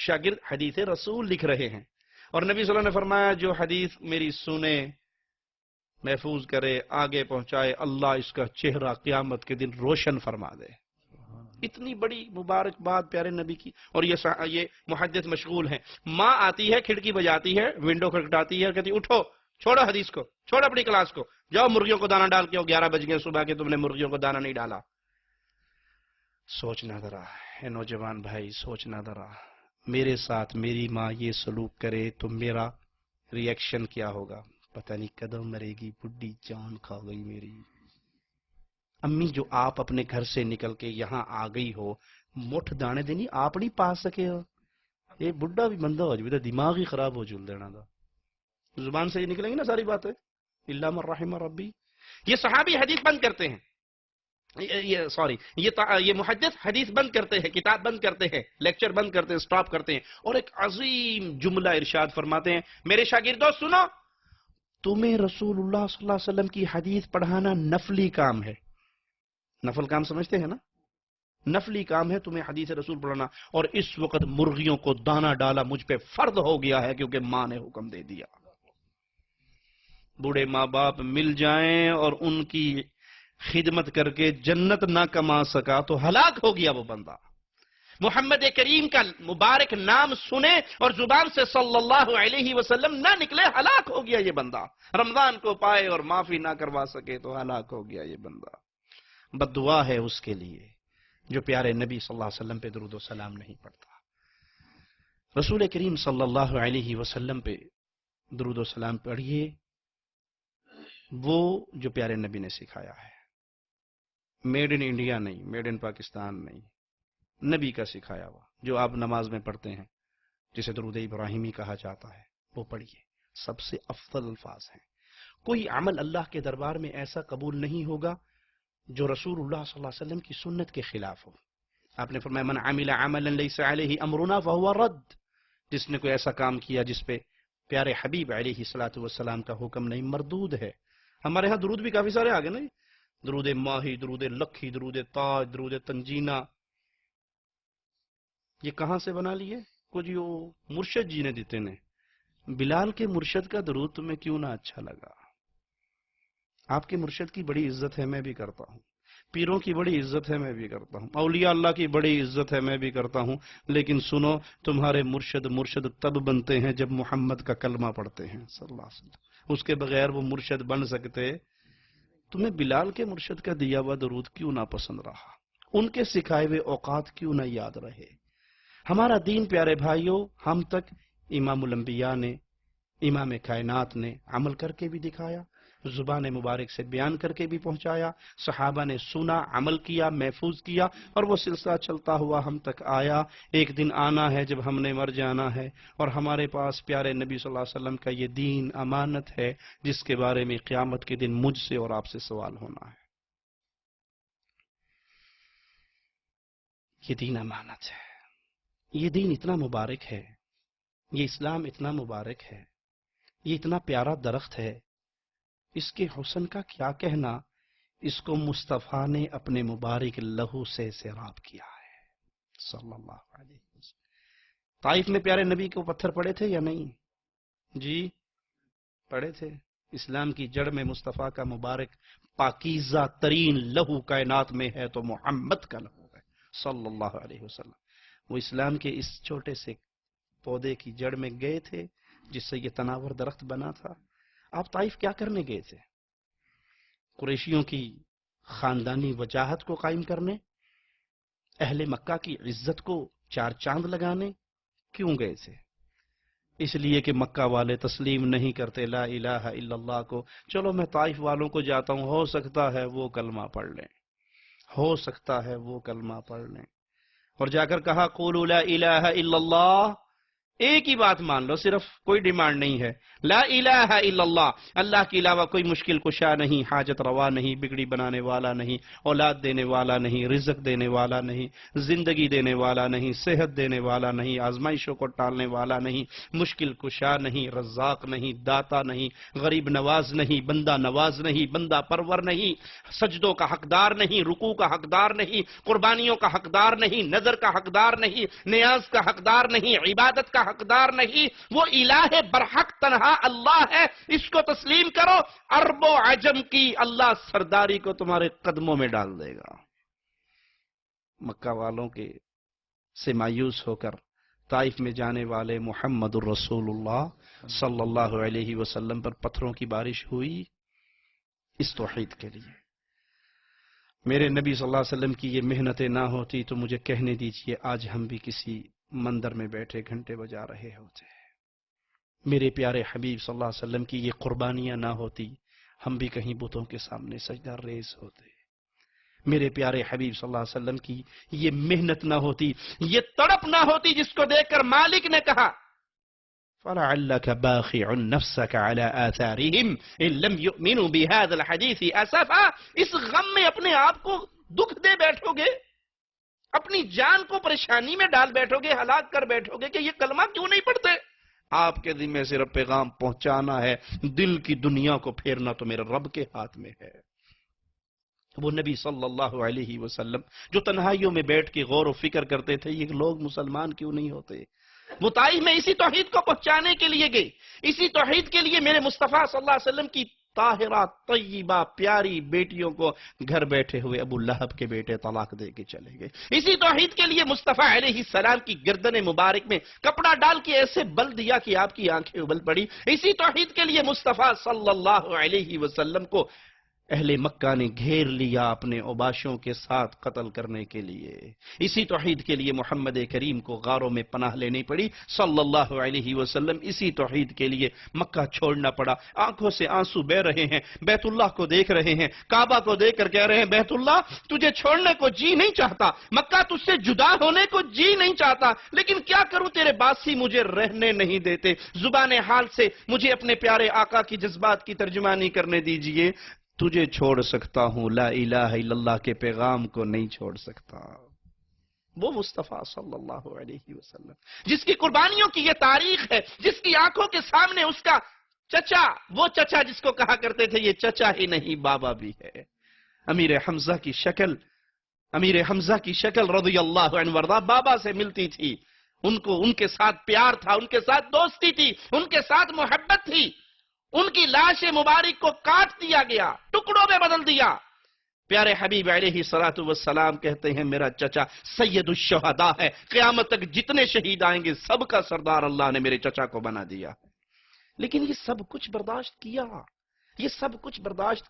شاگرد حدیث رسول لکھ رہے ہیں، اور نبی صلی اللہ علیہ وسلم نے فرمایا جو حدیث میری سنے، محفوظ کرے، آگے پہنچائے، اللہ اس کا چہرہ قیامت کے دن روشن فرما دے۔ اتنی بڑی مبارک بات پیارے نبی کی۔ اور یہ محدث مشغول ہیں، ماں آتی ہے، کھڑکی بجاتی ہے، ونڈو کھٹکھٹاتی ہے اور کہتی اٹھو، چھوڑو حدیث کو، چھوڑو اپنی کلاس کو، جاؤ مرغیوں کو دانہ ڈال کے آؤ، 11 بج گئے صبح کے، تم نے مرغیوں کو دانہ نہیں ڈالا۔ سوچنا ذرا ہے نوجوان بھائی، سوچنا ذرا، میرے ساتھ میری ماں یہ سلوک کرے تو میرا ری ایکشن کیا ہوگا؟ پتہ نہیں کدوں مرے گی، بڈھی جان کھا گئی میری۔ امی جو آپ اپنے گھر سے نکل کے یہاں آ گئی ہو، مٹھ دانے دینی آپ نہیں پا سکے ہو، یہ بڈھا بھی بندہ ہو جائے، دماغ ہی خراب ہو جل دینا دا۔ زبان سے یہ نکلیں گی نا ساری باتیں، الا من رحم ربی۔ یہ صحابی حدیث بند کرتے ہیں، یہ محدث حدیث بند کرتے ہیں، کتاب بند کرتے ہیں، لیکچر بند کرتے ہیں، سٹاپ کرتے ہیں، اور ایک عظیم جملہ ارشاد فرماتے ہیں، میرے شاگردوں سنو، تمہیں رسول اللہ صلی اللہ علیہ وسلم کی حدیث پڑھانا نفلی کام ہے۔ نفل کام سمجھتے ہیں نا؟ نفلی کام ہے تمہیں حدیث رسول پڑھانا، اور اس وقت مرغیوں کو دانہ ڈالا مجھ پہ فرض ہو گیا ہے کیونکہ ماں نے حکم دے دیا۔ بوڑھے ماں باپ مل جائیں اور ان کی خدمت کر کے جنت نہ کما سکا تو ہلاک ہو گیا وہ بندہ۔ محمد کریم کا مبارک نام سنے اور زبان سے صلی اللہ علیہ وسلم نہ نکلے، ہلاک ہو گیا یہ بندہ۔ رمضان کو پائے اور معافی نہ کروا سکے تو ہلاک ہو گیا یہ بندہ۔ بد دعا ہے اس کے لیے جو پیارے نبی صلی اللہ علیہ وسلم پہ درود و سلام نہیں پڑھتا۔ رسول کریم صلی اللہ علیہ وسلم پہ درود و سلام پڑھیے، وہ جو پیارے نبی نے سکھایا ہے، میڈ ان انڈیا نہیں، میڈ ان پاکستان نہیں، نبی کا سکھایا ہوا جو آپ نماز میں پڑھتے ہیں، جسے درود ابراہیمی کہا جاتا ہے، وہ پڑھیے۔ سب سے افضل الفاظ ہیں۔ کوئی عمل اللہ کے دربار میں ایسا قبول نہیں ہوگا جو رسول اللہ صلی اللہ علیہ وسلم کی سنت کے خلاف ہو۔ آپ نے فرمایا من عمل عملا لیس علیہ امرنا فہو رد، جس نے کوئی ایسا کام کیا جس پہ پیارے حبیب علیہ الصلوۃ والسلام کا حکم نہیں، مردود ہے۔ ہمارے ہاں درود بھی کافی سارے آگے نا، درود ماہی، درود لکھی، درود تاج، درود تنجینہ، یہ کہاں سے بنا لیے؟ کچھ جو مرشد جی نے دیتے نے۔ بلال کے مرشد کا درود تمہیں کیوں نہ اچھا لگا؟ آپ کے مرشد کی بڑی عزت ہے، میں بھی کرتا ہوں، پیروں کی بڑی عزت ہے، میں بھی کرتا ہوں، اولیاء اللہ کی بڑی عزت ہے، میں بھی کرتا ہوں، لیکن سنو، تمہارے مرشد تب بنتے ہیں جب محمد کا کلمہ پڑھتے ہیں صلی اللہ علیہ وسلم، اس کے بغیر وہ مرشد بن سکتے؟ تمہیں بلال کے مرشد کا دیا ہوا درود کیوں نہ پسند رہا؟ ان کے سکھائے ہوئے اوقات کیوں نہ یاد رہے؟ ہمارا دین پیارے بھائیوں ہم تک امام الانبیاء نے، امام کائنات نے عمل کر کے بھی دکھایا، زبان مبارک سے بیان کر کے بھی پہنچایا، صحابہ نے سنا، عمل کیا، محفوظ کیا، اور وہ سلسلہ چلتا ہوا ہم تک آیا۔ ایک دن آنا ہے جب ہم نے مر جانا ہے، اور ہمارے پاس پیارے نبی صلی اللہ علیہ وسلم کا یہ دین امانت ہے جس کے بارے میں قیامت کے دن مجھ سے اور آپ سے سوال ہونا ہے۔ یہ دین امانت ہے، یہ دین اتنا مبارک ہے، یہ اسلام اتنا مبارک ہے، یہ اتنا پیارا درخت ہے، اس کے حسن کا کیا کہنا؟ اس کو مصطفیٰ نے اپنے مبارک لہو سے سیراب کیا ہے صلی اللہ علیہ وسلم۔ طائف میں پیارے نبی کو پتھر پڑے تھے یا نہیں؟ جی پڑے تھے۔ اسلام کی جڑ میں مصطفیٰ کا مبارک پاکیزہ ترین لہو کائنات میں ہے تو محمد کا لہو ہے صلی اللہ علیہ وسلم. وہ اسلام کے اس چھوٹے سے پودے کی جڑ میں گئے تھے جس سے یہ تناور درخت بنا تھا. آپ طائف کیا کرنے گئے تھے؟ قریشیوں کی خاندانی وجاہت کو قائم کرنے، اہل مکہ کی عزت کو چار چاند لگانے کیوں گئے تھے؟ اس لیے کہ مکہ والے تسلیم نہیں کرتے لا الہ الا اللہ کو. چلو میں طائف والوں کو جاتا ہوں، ہو سکتا ہے وہ کلمہ پڑھ لیں، ہو سکتا ہے وہ کلمہ پڑھ لیں. اور جا کر کہا قولوا لا الہ الا اللہ. ایک ہی بات مان لو، صرف کوئی ڈیمانڈ نہیں ہے. لا الہ الا اللہ، اللہ کے علاوہ کوئی مشکل کشا نہیں، حاجت روا نہیں، بگڑی بنانے والا نہیں، اولاد دینے والا نہیں، رزق دینے والا نہیں، زندگی دینے والا نہیں، صحت دینے والا نہیں، آزمائشوں کو ٹالنے والا نہیں، مشکل کشا نہیں، رزاق نہیں، داتا نہیں، غریب نواز نہیں، بندہ نواز نہیں، بندہ پرور نہیں، سجدوں کا حقدار نہیں، رکوع کا حقدار نہیں، قربانیوں کا حقدار نہیں، نظر کا حقدار نہیں، نیاز کا حقدار نہیں، عبادت کا حقدار نہیں. وہ الہ برحق تنہا اللہ ہے، اس کو تسلیم کرو. عرب و عجم کی اللہ سرداری کو تمہارے قدموں میں ڈال دے گا. مکہ والوں کے سے مایوس ہو کر طائف میں جانے والے محمد الرسول اللہ صلی اللہ علیہ وسلم پر پتھروں کی بارش ہوئی اس توحید کے لیے. میرے نبی صلی اللہ علیہ وسلم کی یہ محنتیں نہ ہوتی تو مجھے کہنے دیجئے آج ہم بھی کسی مندر میں بیٹھے گھنٹے بجا رہے ہوتے. میرے پیارے حبیب صلی اللہ علیہ وسلم کی یہ قربانیاں نہ ہوتی ہم بھی کہیں بتوں کے سامنے سجدہ ریز ہوتے. میرے پیارے حبیب صلی اللہ علیہ وسلم کی یہ محنت نہ ہوتی، یہ تڑپ نہ ہوتی جس کو دیکھ کر مالک نے کہا فَلَعَلَّكَ بَاخِعٌ نَفْسَكَ عَلَىٰ آثَارِهِمْ إِن لَمْ يُؤْمِنُوا بِهَذَا الْحَدِيثِ أَسَفًا. اس غم میں اپنے آپ کو دکھ دے بیٹھو گے، اپنی جان کو پریشانی میں ڈال بیٹھو گے، ہلاک کر بیٹھو گے کہ یہ کلمہ کیوں نہیں پڑھتے. آپ کے ذمہ صرف پیغام پہنچانا ہے، دل کی دنیا کو پھیرنا تو میرے رب کے ہاتھ میں ہے. وہ نبی صلی اللہ علیہ وسلم جو تنہائیوں میں بیٹھ کے غور و فکر کرتے تھے یہ لوگ مسلمان کیوں نہیں ہوتے. وہ طائف میں اسی توحید کو پہنچانے کے لیے گئے، اسی توحید کے لیے میرے مصطفیٰ صلی اللہ علیہ وسلم کی طاہرہ طیبہ پیاری بیٹیوں کو گھر بیٹھے ہوئے ابو لہب کے بیٹے طلاق دے کے چلے گئے. اسی توحید کے لیے مصطفیٰ علیہ السلام کی گردن مبارک میں کپڑا ڈال کے ایسے بل دیا کہ آپ کی آنکھیں ابل پڑی. اسی توحید کے لیے مصطفیٰ صلی اللہ علیہ وسلم کو اہل مکہ نے گھیر لیا اپنے اوباشوں کے ساتھ قتل کرنے کے لیے. اسی توحید کے لیے محمد کریم کو غاروں میں پناہ لینی پڑی صلی اللہ علیہ وسلم. اسی توحید کے لیے مکہ چھوڑنا پڑا. آنکھوں سے آنسو بہ رہے ہیں، بیت اللہ کو دیکھ رہے ہیں، کعبہ کو دیکھ کر کہہ رہے ہیں بیت اللہ تجھے چھوڑنے کو جی نہیں چاہتا، مکہ تجھ سے جدا ہونے کو جی نہیں چاہتا، لیکن کیا کروں تیرے باسی مجھے رہنے نہیں دیتے. زبان حال سے مجھے اپنے پیارے آقا کی جذبات کی ترجمانی کرنے دیجئے. تجھے چھوڑ سکتا ہوں، لا الہ الا اللہ کے پیغام کو نہیں چھوڑ سکتا. وہ مصطفیٰ صلی اللہ علیہ وسلم جس کی قربانیوں کی یہ تاریخ ہے، جس کی آنکھوں کے سامنے اس کا چچا، وہ چچا جس کو کہا کرتے تھے یہ چچا ہی نہیں بابا بھی ہے. امیر حمزہ کی شکل رضی اللہ عنہ وارضاہ بابا سے ملتی تھی. ان کے ساتھ پیار تھا، ان کے ساتھ دوستی تھی، ان کے ساتھ محبت تھی. ان کی لاش مبارک کو کاٹ دیا گیا، ٹکڑوں میں بدل دیا. پیارے حبیب علیہ الصلوۃ والسلام کہتے ہیں میرا چچا سید الشہداء ہے، قیامت تک جتنے شہید آئیں گے سب کا سردار اللہ نے میرے چچا کو بنا دیا. لیکن یہ سب کچھ برداشت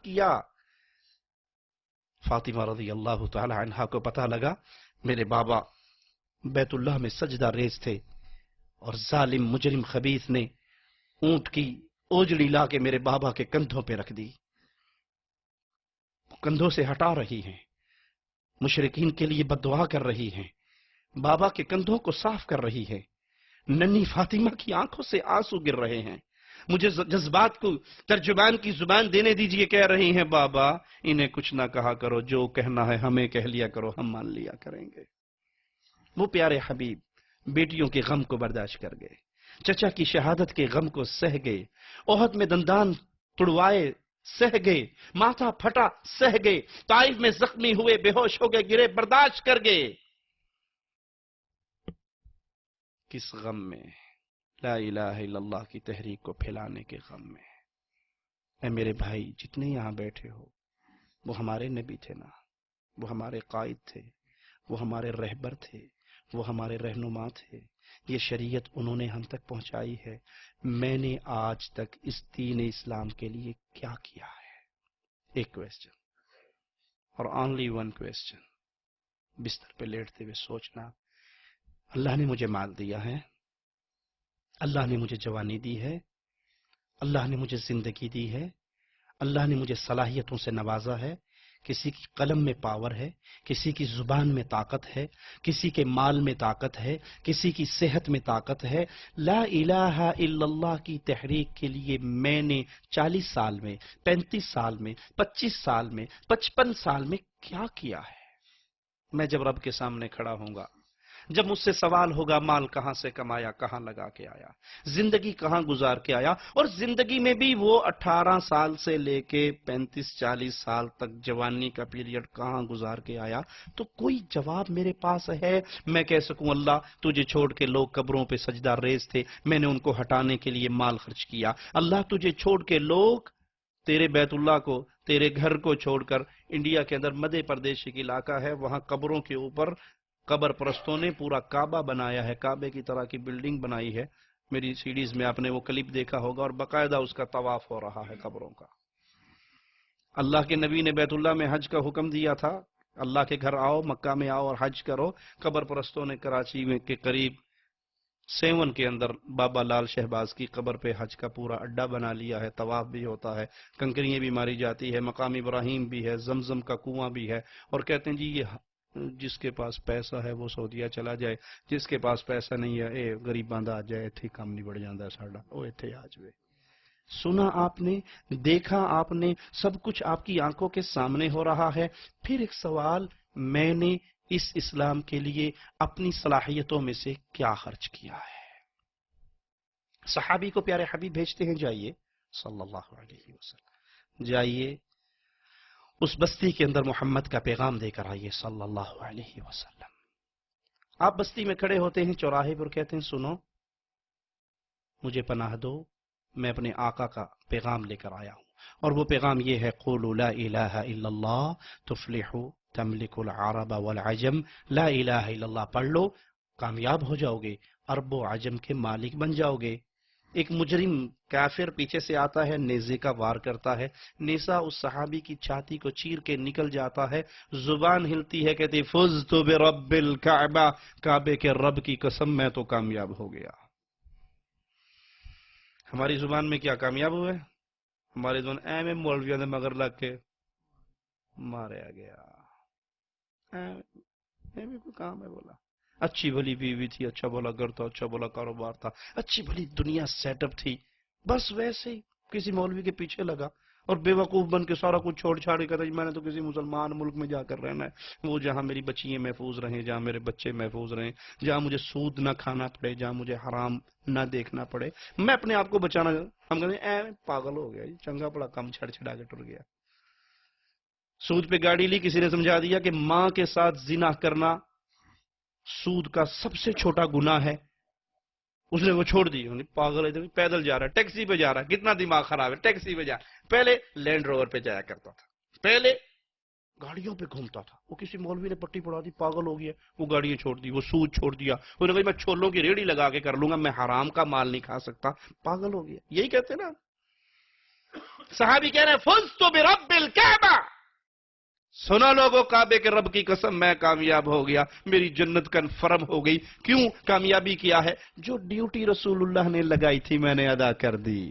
کیا. فاطمہ رضی اللہ تعالی عنہا کو پتہ لگا میرے بابا بیت اللہ میں سجدہ ریز تھے اور ظالم مجرم خبیث نے اونٹ کی اوجڑی لا کے میرے بابا کے کندھوں پہ رکھ دی. کندھوں سے ہٹا رہی ہیں، مشرکین کے لیے بددعا کر رہی ہیں، بابا کے کندھوں کو صاف کر رہی ہے. ننھی فاطمہ کی آنکھوں سے آنسو گر رہے ہیں. مجھے جذبات کو ترجمان کی زبان دینے دیجئے. کہہ رہی ہیں بابا انہیں کچھ نہ کہا کرو، جو کہنا ہے ہمیں کہہ لیا کرو، ہم مان لیا کریں گے. وہ پیارے حبیب بیٹیوں کے غم کو برداشت کر گئے، چچا کی شہادت کے غم کو سہ گئے، احد میں دندان تڑوائے سہ گئے، ماتھا پھٹا سہ گئے، طائف میں زخمی ہوئے بے ہوش ہو گئے، گرے برداشت کر گئے. کس غم میں؟ لا الہ الا اللہ کی تحریک کو پھیلانے کے غم میں. اے میرے بھائی جتنے یہاں بیٹھے ہو وہ ہمارے نبی تھے نا، وہ ہمارے قائد تھے، وہ ہمارے رہبر تھے، وہ ہمارے رہنما تھے، یہ شریعت انہوں نے ہم تک پہنچائی ہے۔ میں نے آج تک اس دین اسلام کے لیے کیا کیا ہے؟ ایک کویسچن، اور اونلی ون کویسچن، بستر پہ لیٹتے ہوئے سوچنا، اللہ نے مجھے مال دیا ہے، اللہ نے مجھے جوانی دی ہے، اللہ نے مجھے زندگی دی ہے، اللہ نے مجھے صلاحیتوں سے نوازا ہے، کسی کی قلم میں پاور ہے، کسی کی زبان میں طاقت ہے، کسی کے مال میں طاقت ہے، کسی کی صحت میں طاقت ہے۔ لا الہ الا اللہ کی تحریک کے لیے میں نے 40 سال میں، 35 سال میں، 25 سال میں، 55 سال میں کیا کیا ہے؟ میں جب رب کے سامنے کھڑا ہوں گا، جب مجھ سے سوال ہوگا مال کہاں سے کمایا، کہاں لگا کے آیا، زندگی کہاں گزار کے آیا، اور زندگی میں بھی وہ 18 سال سے لے کے 35-40 سال تک جوانی کا پیریڈ کہاں گزار کے آیا، تو کوئی جواب میرے پاس ہے میں کہہ سکوں اللہ تجھے چھوڑ کے لوگ قبروں پہ سجدہ ریز تھے، میں نے ان کو ہٹانے کے لیے مال خرچ کیا، اللہ تجھے چھوڑ کے لوگ تیرے بیت اللہ کو، تیرے گھر کو چھوڑ کر، انڈیا کے اندر مدھیہ پردیش کی علاقہ ہے، وہاں قبروں کے اوپر قبر پرستوں نے پورا کعبہ بنایا ہے، کعبے کی طرح کی بلڈنگ بنائی ہے، میری سیڈیز میں آپ نے وہ کلپ دیکھا ہوگا، اور باقاعدہ اس کا طواف ہو رہا ہے قبروں کا۔ اللہ کے نبی نے بیت اللہ میں حج کا حکم دیا تھا، اللہ کے گھر آؤ، مکہ میں آؤ اور حج کرو۔ قبر پرستوں نے کراچی میں کے قریب 7 کے اندر بابا لال شہباز کی قبر پہ حج کا پورا اڈا بنا لیا ہے، طواف بھی ہوتا ہے، کنکریاں بھی ماری جاتی ہے، مقام ابراہیم بھی ہے، زمزم کا کنواں بھی ہے، اور کہتے ہیں جی یہ جس کے پاس پیسہ ہے وہ سعودیہ چلا جائے، جس کے پاس پیسہ نہیں ہے اے غریب بندہ آ جائے، ایتھے کام نہیں بڑھ جاندہ ساڑا، او ایتھے آ جائے۔ سنا آپ نے، دیکھا آپ نے، سب کچھ آپ کی آنکھوں کے سامنے ہو رہا ہے۔ پھر ایک سوال، میں نے اس اسلام کے لیے اپنی صلاحیتوں میں سے کیا خرچ کیا ہے؟ صحابی کو پیارے حبیب بھیجتے ہیں، جائیے صلی اللہ علیہ وسلم، جائیے اس بستی کے اندر محمد کا پیغام دے کر آئیے صلی اللہ علیہ وسلم۔ آپ بستی میں کھڑے ہوتے ہیں چوراہے پر، کہتے ہیں سنو مجھے پناہ دو، میں اپنے آقا کا پیغام لے کر آیا ہوں، اور وہ پیغام یہ ہے قولوا لا الہ الا اللہ تفلحوا تملک العرب والعجم، لا الہ الا اللہ پڑھ لو، کامیاب ہو جاؤ گے، عرب و عجم کے مالک بن جاؤ گے۔ ایک مجرم کافر پیچھے سے آتا ہے، نیزے کا وار کرتا ہے، نیزہ اس صحابی کی چھاتی کو چیر کے نکل جاتا ہے، زبان ہلتی ہے، کہتی فزت برب الکعبہ، کعبے کے رب کی قسم میں تو کامیاب ہو گیا۔ ہماری زبان میں کیا کامیاب ہوئے؟ ہماری زبان اے میں مولویوں نے مگر لگ کے ماریا گیا، اے میں کوئی کام ہے بولا، اچھی بھلی بیوی تھی، اچھا بھلا گھر تھا، اچھا بھلا کاروبار تھا، اچھی بھلی دنیا سیٹ اپ تھی، بس ویسے ہی کسی مولوی کے پیچھے لگا اور بے وقوف بن کے سارا کچھ چھوڑ چھاڑ کے کہتا میں نے تو کسی مسلمان ملک میں جا کر رہنا ہے، وہ جہاں میری بچیاں محفوظ رہیں، جہاں میرے بچے محفوظ رہیں، جہاں مجھے سود نہ کھانا پڑے، جہاں مجھے حرام نہ دیکھنا پڑے، میں اپنے آپ کو بچانا۔ ہم کہتے ہیں اے پاگل ہو گیا، چنگا پڑا کم چھڑ چھڑا کے ٹر گیا۔ سود پہ گاڑی لی، کسی نے سمجھا دیا کہ ماں کے ساتھ زنا کرنا سود کا سب سے چھوٹا گناہ ہے، اس نے وہ چھوڑ دی، پاگل ہے، پیدل جا رہا ہے، ٹیکسی پہ جا رہا ہے، کتنا دماغ خراب ہے، ٹیکسی پہ جا، پہلے لینڈ روور پہ جایا کرتا تھا، پہلے گاڑیوں پہ گھومتا تھا، وہ کسی مولوی نے پٹی پڑا دی، پاگل ہو گیا، وہ گاڑیاں چھوڑ دی، وہ سود چھوڑ دیا، انہوں نے کہا میں چھولوں کی ریڑھی لگا کے کر لوں گا، میں حرام کا مال نہیں کھا سکتا، پاگل ہو گیا۔ یہی کہتے نا صحابی کہہ رہے فزت برب الکعبہ، سنا لوگوں کعبے کے رب کی قسم میں کامیاب ہو گیا، میری جنت کنفرم ہو گئی۔ کیوں کامیابی کیا ہے؟ جو ڈیوٹی رسول اللہ نے لگائی تھی میں نے ادا کر دی۔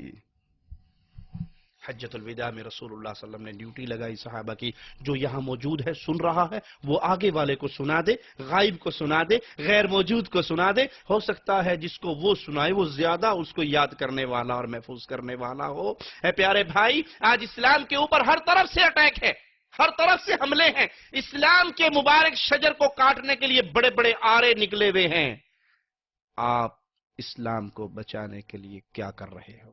حجۃ الوداع میں رسول اللہ صلی اللہ علیہ وسلم نے ڈیوٹی لگائی صحابہ کی، جو یہاں موجود ہے سن رہا ہے وہ آگے والے کو سنا دے، غائب کو سنا دے، غیر موجود کو سنا دے، ہو سکتا ہے جس کو وہ سنائے وہ زیادہ اس کو یاد کرنے والا اور محفوظ کرنے والا ہو۔ اے پیارے بھائی، آج اسلام کے اوپر ہر طرف سے اٹیک ہے، ہر طرف سے حملے ہیں، اسلام کے مبارک شجر کو کاٹنے کے لیے بڑے بڑے آرے نکلے ہوئے ہیں۔ آپ اسلام کو بچانے کے لیے کیا کر رہے ہو؟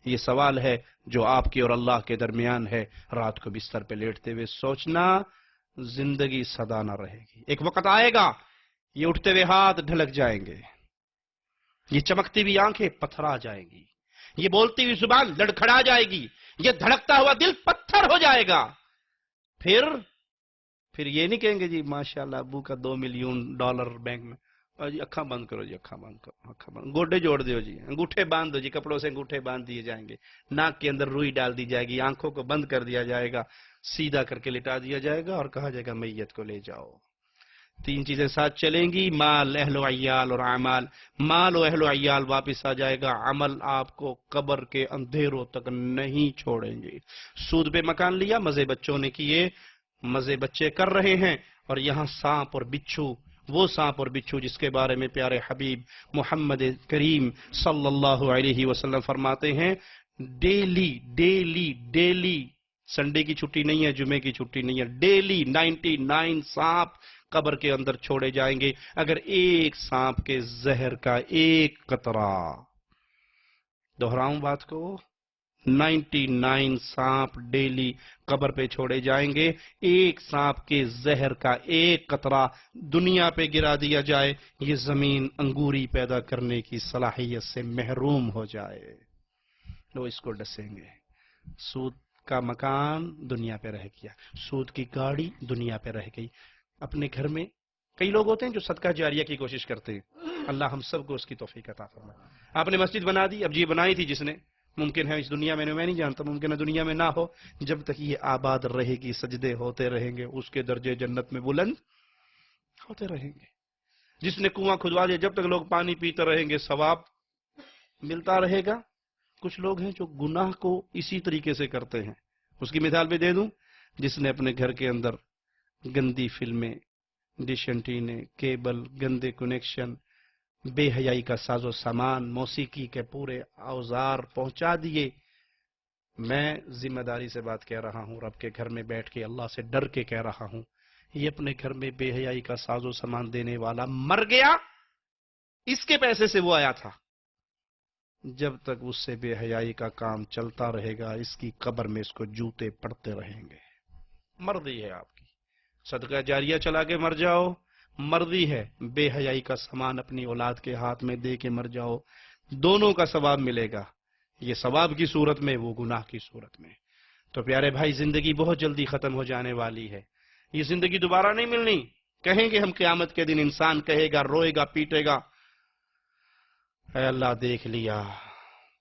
یہ سوال ہے جو آپ کی اور اللہ کے درمیان ہے۔ رات کو بستر پہ لیٹتے ہوئے سوچنا، زندگی سدا نہ رہے گی، ایک وقت آئے گا یہ اٹھتے ہوئے ہاتھ ڈھلک جائیں گے، یہ چمکتی ہوئی آنکھیں پتھرا جائیں گی، یہ بولتی ہوئی زبان لڑکھڑا جائے گی، یہ دھڑکتا ہوا دل پتھر ہو جائے گا۔ پھر پھر یہ نہیں کہیں گے جی ماشاءاللہ ابو کا $2 ملین بینک میں، اور جی اکھاں بند کرو، جی اکھاں بند کرو، اکھاں بند، گوڈے جوڑ دیو جی، انگوٹھے باندھ دو جی، کپڑوں سے انگوٹھے باندھ دیے جائیں گے، ناک کے اندر روئی ڈال دی جائے گی، آنکھوں کو بند کر دیا جائے گا، سیدھا کر کے لٹا دیا جائے گا اور کہا جائے گا میت کو لے جاؤ۔ 3 چیزیں ساتھ چلیں گی، مال، اہل و عیال اور اعمال۔ مال و اہل و عیال واپس آ جائے گا، عمل آپ کو قبر کے اندھیروں تک نہیں چھوڑیں گے۔ سود پہ مکان لیا، مزے بچوں نے کیے، مزے بچے کر رہے ہیں، اور یہاں سانپ اور بچھو، وہ سانپ اور بچھو جس کے بارے میں پیارے حبیب محمد کریم صلی اللہ علیہ وسلم فرماتے ہیں، ڈیلی ڈیلی ڈیلی، سنڈے کی چھٹی نہیں ہے، جمعے کی چھٹی نہیں ہے، ڈیلی 99 سانپ قبر کے اندر چھوڑے جائیں گے۔ اگر ایک سانپ کے زہر کا ایک قطرہ، دہراؤں بات کو، 99 سانپ ڈیلی قبر پہ چھوڑے جائیں گے، ایک سانپ کے زہر کا ایک قطرہ دنیا پہ گرا دیا جائے، یہ زمین انگوری پیدا کرنے کی صلاحیت سے محروم ہو جائے، لو اس کو ڈسیں گے۔ سود کا مکان دنیا پہ رہ گیا، سود کی گاڑی دنیا پہ رہ گئی۔ اپنے گھر میں کئی لوگ ہوتے ہیں جو صدقہ جاریہ کی کوشش کرتے ہیں، اللہ ہم سب کو اس کی توفیق عطا فرمائے۔ آپ نے مسجد بنا دی، اب جی بنائی تھی جس نے، ممکن ہے اس دنیا میں نہیں جانتا، ممکن ہے دنیا میں نہ ہو، جب تک یہ آباد رہے گی سجدے ہوتے رہیں گے، اس کے درجے جنت میں بلند ہوتے رہیں گے۔ جس نے کنواں کھدوا دیا، جب تک لوگ پانی پیتے رہیں گے ثواب ملتا رہے گا۔ کچھ لوگ ہیں جو گناہ کو اسی طریقے سے کرتے ہیں، اس کی مثال بھی دے دوں، جس نے اپنے گھر کے اندر گندی فلمیں، ڈش اینٹینے، کیبل، گندے کنیکشن، بے حیائی کا ساز و سامان، موسیقی کے پورے اوزار پہنچا دیے۔ میں ذمہ داری سے بات کہہ رہا ہوں، رب کے گھر میں بیٹھ کے اللہ سے ڈر کے کہہ رہا ہوں، یہ اپنے گھر میں بے حیائی کا ساز و سامان دینے والا مر گیا، اس کے پیسے سے وہ آیا تھا، جب تک اس سے بے حیائی کا کام چلتا رہے گا، اس کی قبر میں اس کو جوتے پڑتے رہیں گے۔ مرضی ہے آپ کی، صدقہ جاریہ چلا کے مر جاؤ، مرضی ہے بے حیائی کا سامان اپنی اولاد کے ہاتھ میں دے کے مر جاؤ، دونوں کا ثواب ملے گا، یہ ثواب کی صورت میں، وہ گناہ کی صورت میں۔ تو پیارے بھائی، زندگی بہت جلدی ختم ہو جانے والی ہے، یہ زندگی دوبارہ نہیں ملنی۔ کہیں گے ہم قیامت کے دن، انسان کہے گا، روئے گا، پیٹے گا، اے اللہ دیکھ لیا،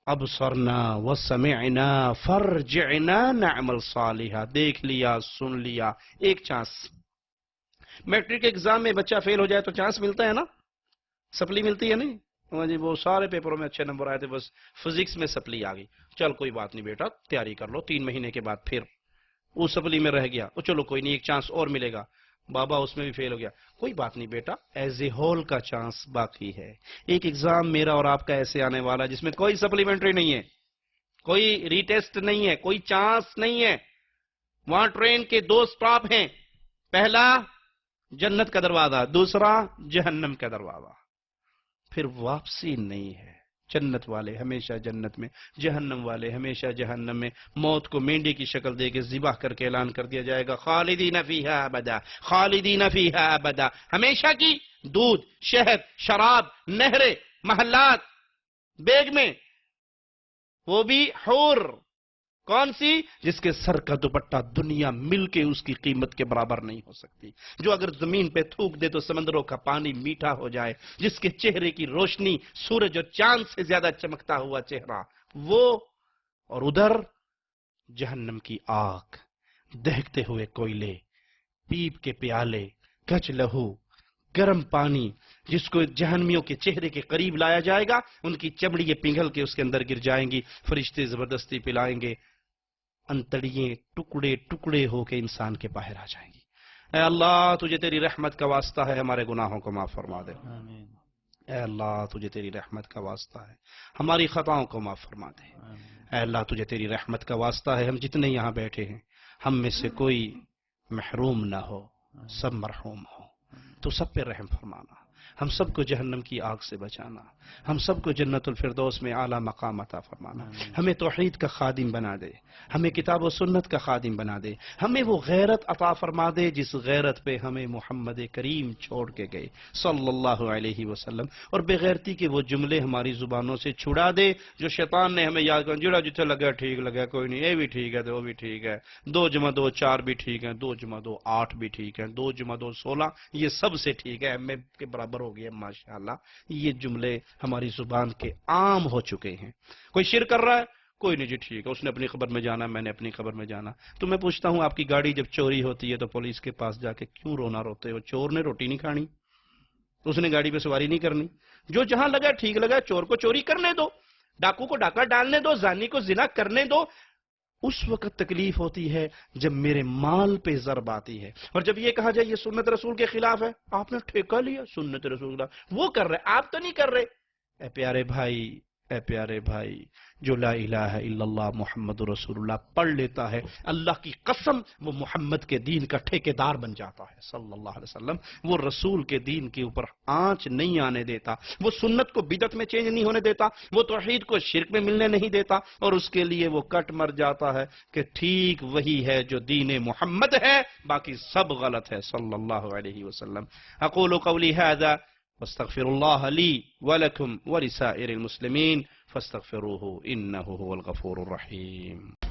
ابصرنا وسمعنا فرجعنا نعمل صالحا، دیکھ لیا، سن لیا، ایک چانس۔ میٹرک ایگزام میں بچہ فیل ہو جائے تو چانس ملتا ہے نا، سپلی ملتی ہے نہیں؟ ہاں جی، وہ سارے پیپروں میں اچھے نمبر آئے تھے، بس فزکس میں سپلی آ گئی، چل کوئی بات نہیں بیٹا، تیاری کر لو، 3 مہینے کے بعد پھر وہ سپلی میں رہ گیا، وہ چلو کوئی نہیں، ایک چانس اور ملے گا، بابا اس میں بھی فیل ہو گیا، کوئی بات نہیں بیٹا، ایز اے ہول کا چانس باقی ہے۔ ایک ایگزام میرا اور آپ کا ایسے آنے والا جس میں کوئی سپلیمنٹری نہیں ہے، کوئی ری ٹیسٹ نہیں ہے، کوئی چانس نہیں ہے، وہاں ٹرین کے 2 سٹاپ ہیں، پہلا جنت کا دروازہ، دوسرا جہنم کا دروازہ، پھر واپسی نہیں ہے۔ جنت والے ہمیشہ جنت میں، جہنم والے ہمیشہ جہنم میں۔ موت کو مینڈے کی شکل دے کے ذبح کر کے اعلان کر دیا جائے گا، خالدین فیہا ابدا، خالدین فیہا ابدا، ہمیشہ کی۔ دودھ، شہد، شراب، نہریں، محلات، بیگ میں، وہ بھی حور، کون سی؟ جس کے سر کا دوپٹہ دنیا مل کے اس کی قیمت کے برابر نہیں ہو سکتی، جو اگر زمین پہ تھوک دے تو سمندروں کا پانی میٹھا ہو جائے، جس کے چہرے کی روشنی سورج اور چاند سے زیادہ چمکتا ہوا چہرہ وہ، اور ادھر جہنم کی آگ، دہکتے ہوئے کوئلے، پیپ کے پیالے، کچ لہو، گرم پانی، جس کو جہنمیوں کے چہرے کے قریب لایا جائے گا، ان کی چمڑیاں پنگھل کے اس کے اندر گر جائیں گی، فرشتے زبردستی پلائیں گے، انتڑییں ٹکڑے ٹکڑے ہو کے انسان کے باہر آ جائیں گی۔ اے اللہ تجھے تیری رحمت کا واسطہ ہے، ہمارے گناہوں کو معاف فرما دے۔ آمین اے اللہ تجھے تیری رحمت کا واسطہ ہے، ہماری خطاؤں کو معاف فرما دے۔ اے اللہ تجھے تیری رحمت کا واسطہ ہے، ہم جتنے یہاں بیٹھے ہیں، ہم میں سے کوئی محروم نہ ہو، سب مرحوم ہو، تو سب پہ رحم فرمانا۔ ہم سب کو جہنم کی آگ سے بچانا، ہم سب کو جنت الفردوس میں اعلیٰ مقام عطا فرمانا، ہمیں توحید کا خادم بنا دے، ہمیں کتاب و سنت کا خادم بنا دے، ہمیں وہ غیرت عطا فرما دے جس غیرت پہ ہمیں محمد کریم چھوڑ کے گئے صلی اللہ علیہ وسلم، اور بغیرتی کے وہ جملے ہماری زبانوں سے چھڑا دے جو شیطان نے ہمیں یاد کر جڑا جتنے لگا ٹھیک لگا، کوئی نہیں، یہ بھی ٹھیک ہے تو وہ بھی ٹھیک ہے، 2 × 2 4 بھی ٹھیک ہے، 2 × 2 8 بھی ٹھیک ہے، 2 × 2 16 یہ سب سے ٹھیک ہے، ایم اے کے برابر ہو گیا ماشاءاللہ۔ یہ جملے ہماری زبان کے عام ہو چکے ہیں۔ کوئی شرک کر رہا ہے، کوئی نہیں جی ٹھیک ہے، اس نے اپنی خبر میں جانا، میں نے اپنی خبر میں جانا۔ تو میں پوچھتا ہوں، آپ کی گاڑی جب چوری ہوتی ہے تو پولیس کے پاس جا کے کیوں رونا روتے ہو؟ چور نے روٹی نہیں کھانی، اس نے گاڑی پہ سواری نہیں کرنی۔ جو جہاں لگا ٹھیک لگا، چور کو چوری کرنے دو، ڈاکو کو ڈاکہ ڈالنے دو، زانی کو زنا کرنے دو۔ اس وقت تکلیف ہوتی ہے جب میرے مال پہ ضرب آتی ہے، اور جب یہ کہا جائے یہ سنت رسول کے خلاف ہے، آپ نے ٹھیکہ لیا سنت رسول کا، وہ کر رہے آپ تو نہیں کر رہے۔ اے پیارے بھائی، جو لا الہ الا اللہ محمد رسول اللہ پڑھ لیتا ہے، اللہ کی قسم وہ محمد کے دین کا ٹھیکیدار بن جاتا ہے صلی اللہ علیہ وسلم۔ وہ رسول کے دین کے اوپر آنچ نہیں آنے دیتا، وہ سنت کو بدعت میں چینج نہیں ہونے دیتا، وہ توحید کو شرک میں ملنے نہیں دیتا، اور اس کے لیے وہ کٹ مر جاتا ہے کہ ٹھیک وہی ہے جو دین محمد ہے، باقی سب غلط ہے صلی اللہ علیہ وسلم۔ اقول قولی ھذا واستغفر الله لي ولكم ولسائر المسلمين فاستغفروه إنه هو الغفور الرحيم۔